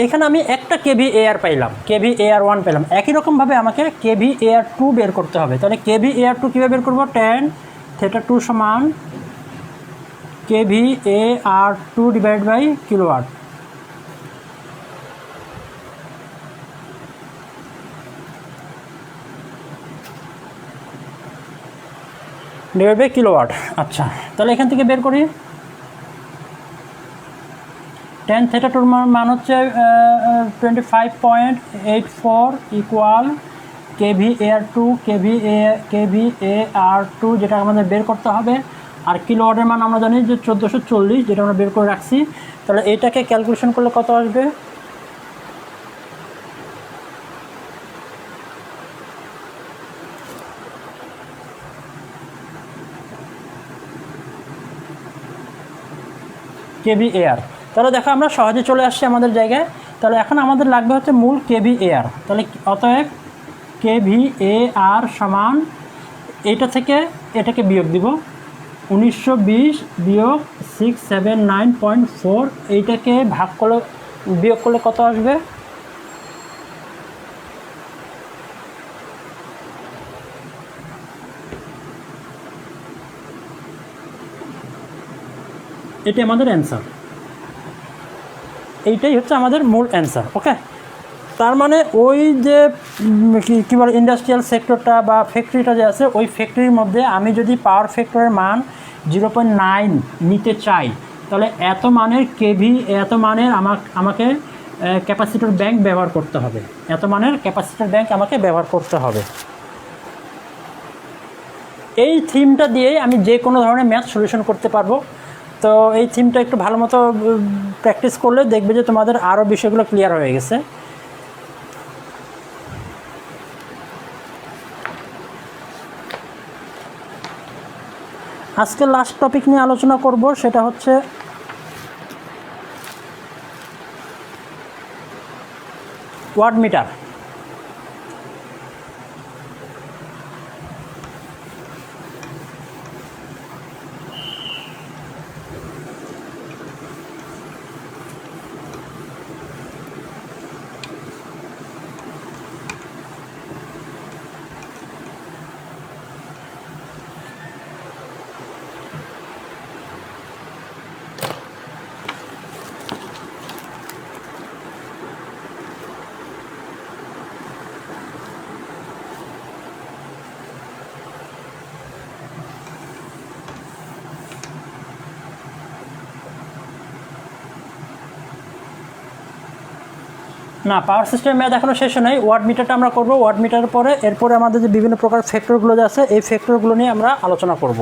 এখানে আমি একটা কেভিএআর পাইলাম, কেভিএআর1 পেলাম। একই রকমভাবে আমাকে কেভিএআর2 বের করতে হবে। তাহলে কেভিএআর2 কীভাবে বের করবো? tan θ2 সমান KVAR two divide by kilowatt. Divide by kilowatt. আচ্ছা, তাহলে এখান থেকে বের করি। tan θ2 মান হচ্ছে 25.84 ইকুয়াল কেভিএআর2 কেভিএআর2 যেটা আমাদের বের করতে হবে। আর কিলোওয়াটের মান আমরা জানি যে 1440, যেটা আমরা বের করে রাখছি। তাহলে এটাকে ক্যালকুলেশন করলে কত আসবে? কেভিএআর। তাহলে দেখো আমরা সহজে চলে আসছি আমাদের জায়গায়। তাহলে এখন আমাদের লাগবে হচ্ছে মূল কেভিএআর। তাহলে অতএব কেভিএআর সমান এটা থেকে এটাকে বিয়োগ দিব, 1920 বিয়োগ 679.4। এইটাকে ভাগ করলে বিয়োগ করলে কত আসবে? এটি আমাদের অ্যান্সার। এইটাই হচ্ছে আমাদের মূল অ্যান্সার। ওকে, তার মানে ওই যে কী বলে ইন্ডাস্ট্রিয়াল সেক্টরটা বা ফ্যাক্টরিটা যে আছে, ওই ফ্যাক্টরির মধ্যে আমি যদি পাওয়ার ফ্যাক্টরের মান 0.9 নিতে চাই, তাহলে এত মানের কেভি, এত মানের আমাকে ক্যাপাসিটর ব্যাংক ব্যবহার করতে হবে, এত মানের ক্যাপাসিটর ব্যাংক আমাকে ব্যবহার করতে হবে। এই থিমটা দিয়েই আমি যে কোনো ধরনের ম্যাথ সলিউশন করতে পারবো। তো এই থিমটা একটু ভালো মতো প্র্যাকটিস করলে দেখবে যে তোমাদের আরও বিষয়গুলো ক্লিয়ার হয়ে গেছে। আজকে লাস্ট টপিক নিয়ে আলোচনা করব, সেটা হচ্ছে ওয়াট মিটার। না, পাওয়ার সিস্টেম ম্যাথ এখনও শেষ নয়। ওয়াট মিটারটা আমরা করব, ওয়াট মিটারের পরে এরপরে আমাদের যে বিভিন্ন প্রকার ফ্যাক্টরগুলো যে আছে এই ফ্যাক্টরগুলো নিয়ে আমরা আলোচনা করব।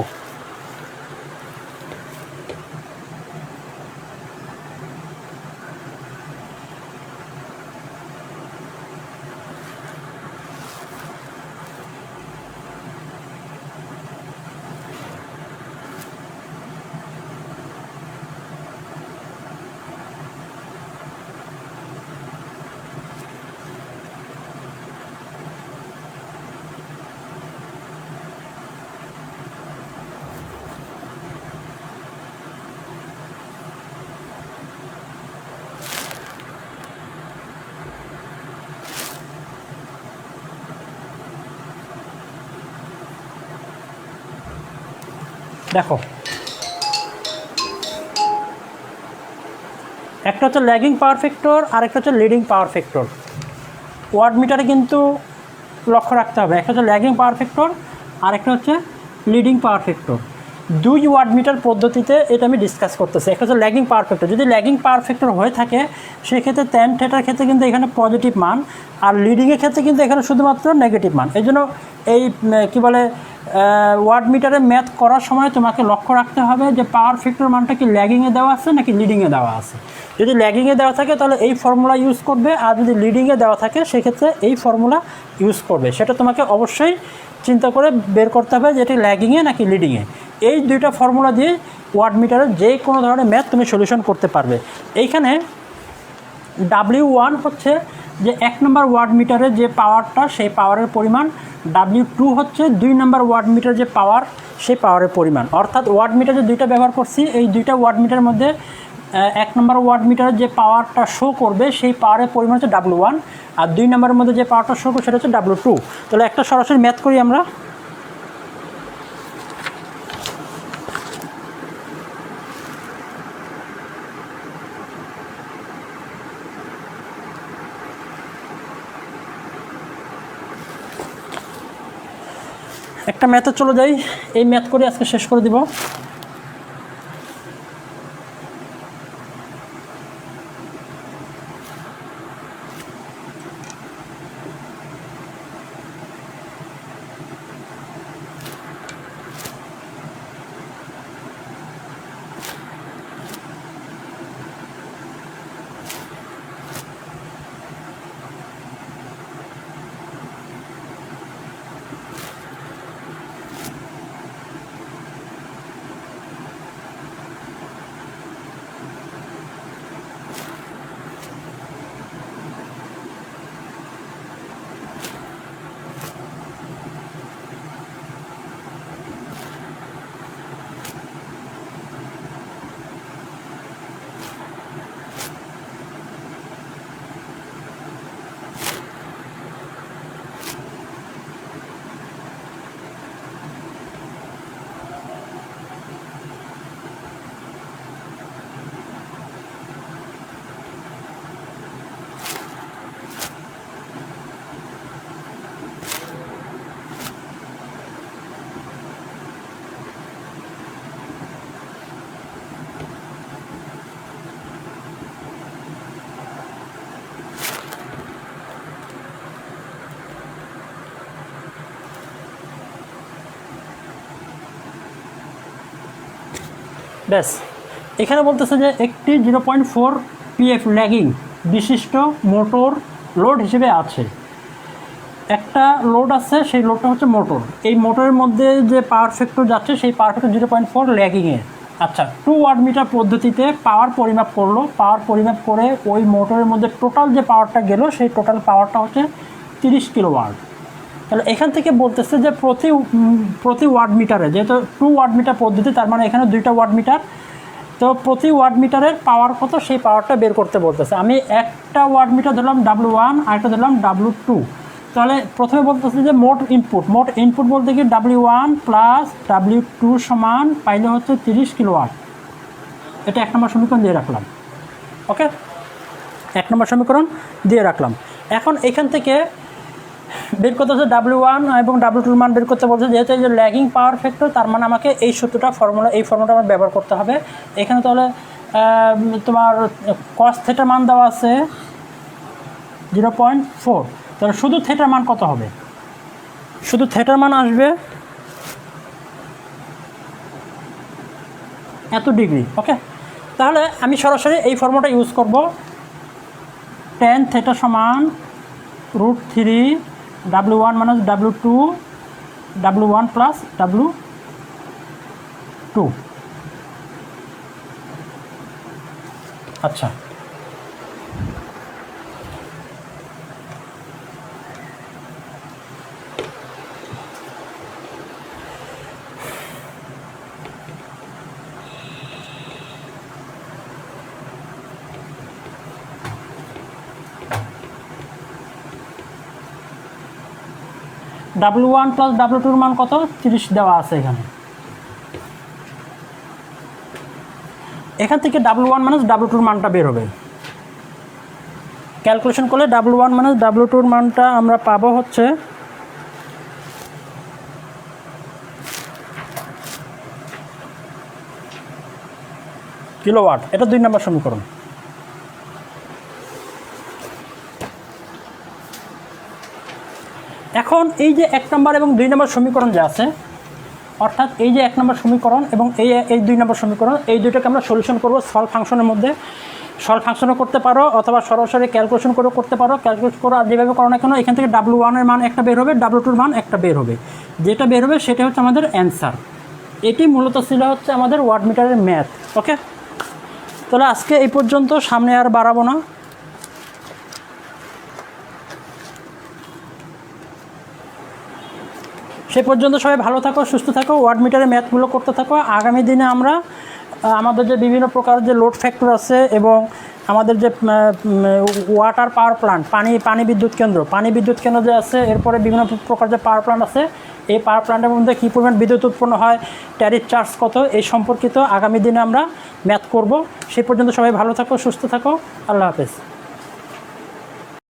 দেখো, একটা হচ্ছে ল্যাগিং পাওয়ার ফ্যাক্টর আর একটা হচ্ছে লিডিং পাওয়ার ফ্যাক্টর। ওয়াট মিটারে কিন্তু লক্ষ্য রাখতে হবে, একটা হচ্ছে ল্যাগিং পাওয়ার ফ্যাক্টর আর একটা হচ্ছে লিডিং পাওয়ার ফ্যাক্টর। দুই ওয়াট মিটার পদ্ধতিতে এটা আমি ডিসকাস করতেছি। একটা হচ্ছে ল্যাগিং পাওয়ার ফ্যাক্টর, যদি ল্যাগিং পাওয়ার ফ্যাক্টর হয়ে থাকে সেক্ষেত্রে ট্যান থিটার ক্ষেত্রে কিন্তু এখানে পজিটিভ মান, আর লিডিংয়ের ক্ষেত্রে কিন্তু এখানে শুধুমাত্র নেগেটিভ মান। এই জন্য এই কী বলে ওয়াট মিটারে ম্যাথ করার সময় তোমাকে লক্ষ্য রাখতে হবে যে পাওয়ার ফ্যাক্টর মানটা কি ল্যাগিংয়ে দেওয়া আছে নাকি লিডিংয়ে দেওয়া আছে। যদি ল্যাগিংয়ে দেওয়া থাকে তাহলে এই ফর্মুলা ইউজ করবে, আর যদি লিডিংয়ে দেওয়া থাকে সেক্ষেত্রে এই ফর্মুলা ইউজ করবে। সেটা তোমাকে অবশ্যই চিন্তা করে বের করতে হবে যে এটি ল্যাগিংয়ে নাকি লিডিংয়ে। এই দুইটা ফর্মুলা দিয়ে ওয়াট মিটারের যে কোনো ধরনের ম্যাথ তুমি সলিউশন করতে পারবে। এইখানে W1 হচ্ছে যে 1 নম্বর ওয়াট মিটারের যে পাওয়ারটা সেই পাওয়ারের পরিমাণ, W2 হচ্ছে 2 নম্বর ওয়াট মিটার যে পাওয়ার সেই পাওয়ারের পরিমাণ। অর্থাৎ ওয়াট মিটার যে দুইটা ব্যবহার করছি, এই দুইটা ওয়াট মিটারের মধ্যে 1 নম্বর ওয়াট মিটারের যে পাওয়ারটা শো করবে সেই পাওয়ারের পরিমাণ হচ্ছে W1, আর 2 নম্বরের মধ্যে যে পাওয়ারটা শো করবে সেটা হচ্ছে W2। তাহলে একটা সরাসরি ম্যাথ করি আমরা। একটা ম্যাথে চলে যাই, এই ম্যাথ করে আজকে শেষ করে দিব। ব্যাস। এখানে বলতেছে যে একটি 0.4 PF ল্যাগিং বিশিষ্ট মোটর লোড হিসেবে আছে। একটা লোড আছে, সেই লোডটা হচ্ছে মোটর। এই মোটরের মধ্যে যে পাওয়ার ফ্যাক্টর যাচ্ছে সেই পাওয়ার ফ্যাক্টর 0.4 ল্যাগিংয়ে। আচ্ছা, 2 ওয়াট মিটার পদ্ধতিতে পাওয়ার পরিমাপ করলো। পাওয়ার পরিমাপ করে ওই মোটরের মধ্যে টোটাল যে পাওয়ারটা গেল সেই টোটাল পাওয়ারটা হচ্ছে 30 কিলোওয়াট। তাহলে এখান থেকে বলতেছে যে প্রতি ওয়াট মিটারে, যেহেতু 2 ওয়াট মিটার পদ্ধতি, তার মানে এখানে 2টা ওয়াট মিটার, তো প্রতি ওয়াট মিটারের পাওয়ার কত সেই পাওয়ারটা বের করতে বলতেছে। আমি একটা ওয়াট মিটার ধরলাম W1 আর একটা ধরলাম W2। তাহলে প্রথমে বলতেছে যে মোট ইনপুট বলতে কি W1 প্লাস W2 সমান পাইলে হচ্ছে 30 কিলোওয়াট। এটা 1 নম্বর সমীকরণ দিয়ে রাখলাম। ওকে, 1 নম্বর সমীকরণ দিয়ে রাখলাম। এখন এখান থেকে বের করতে হচ্ছে W1 এবং W2 মান বের করতে বলছে। যেহেতু এই যে ল্যাগিং পাওয়ার ফ্যাক্টর, তার মানে আমাকে এই সূত্রটা এই ফর্মুলাটা আমার ব্যবহার করতে হবে। এখানে তাহলে তোমার cos থিটার মান দেওয়া আছে 0.4। তাহলে শুধু থিটার মান কত হবে? শুধু থিটার মান আসবে এত ডিগ্রি। ওকে, তাহলে আমি সরাসরি এই ফর্মুলাটা ইউজ করব। tan থিটা সমান √3 W1 minus W2 W1 plus W2। আচ্ছা, W1 প্লাস W2 মান কত? 30 দেওয়া আছে এখানে। এখান থেকে W1 মাইনাস W2 মানটা বের হবে। ক্যালকুলেশন করলে W1 মাইনাস W2 মানটা আমরা পাবো হচ্ছে কিলোওয়াট। এটা 2 নম্বর সমীকরণ। এখন এই যে 1 নম্বর এবং 2 নম্বর সমীকরণ যে আছে, অর্থাৎ এই যে 1 নম্বর সমীকরণ এবং এই 2 নম্বর সমীকরণ, এই দুটোকে আমরা সলিউশন করব সলভ ফাংশনের মধ্যে। সলভ ফাংশনও করতে পারো অথবা সরাসরি ক্যালকুলেশন করেও করতে পারো। ক্যালকুলেট করে আর যেভাবে করো না কেন, এখান থেকে W1 এর মান একটা বের হবে, W2 এর মান একটা বের হবে। যেটা বের হবে সেটা হচ্ছে আমাদের অ্যান্সার। এটি মূলত ছিল হচ্ছে আমাদের ওয়াট মিটারের ম্যাথ। ওকে, তাহলে আজকে এই পর্যন্ত, সামনে আর বাড়াবো না। সে পর্যন্ত সবাই ভালো থাকো, সুস্থ থাকো, ওয়াট মিটারের ম্যাথগুলো করতে থাকো। আগামী দিনে আমরা আমাদের যে বিভিন্ন প্রকার যে লোড ফ্যাক্টর আছে এবং আমাদের যে ওয়াটার পাওয়ার প্ল্যান্ট, পানি বিদ্যুৎ কেন্দ্র যে আছে, এরপরে বিভিন্ন প্রকার যে পাওয়ার প্ল্যান্ট আছে, এই পাওয়ার প্ল্যান্টের মধ্যে কী পরিমাণ বিদ্যুৎ উৎপন্ন হয়, ট্যারিফ চার্জ কত, এই সম্পর্কিত আগামী দিনে আমরা ম্যাথ করব। সেই পর্যন্ত সবাই ভালো থাকো, সুস্থ থাকো। আল্লাহ হাফেজ।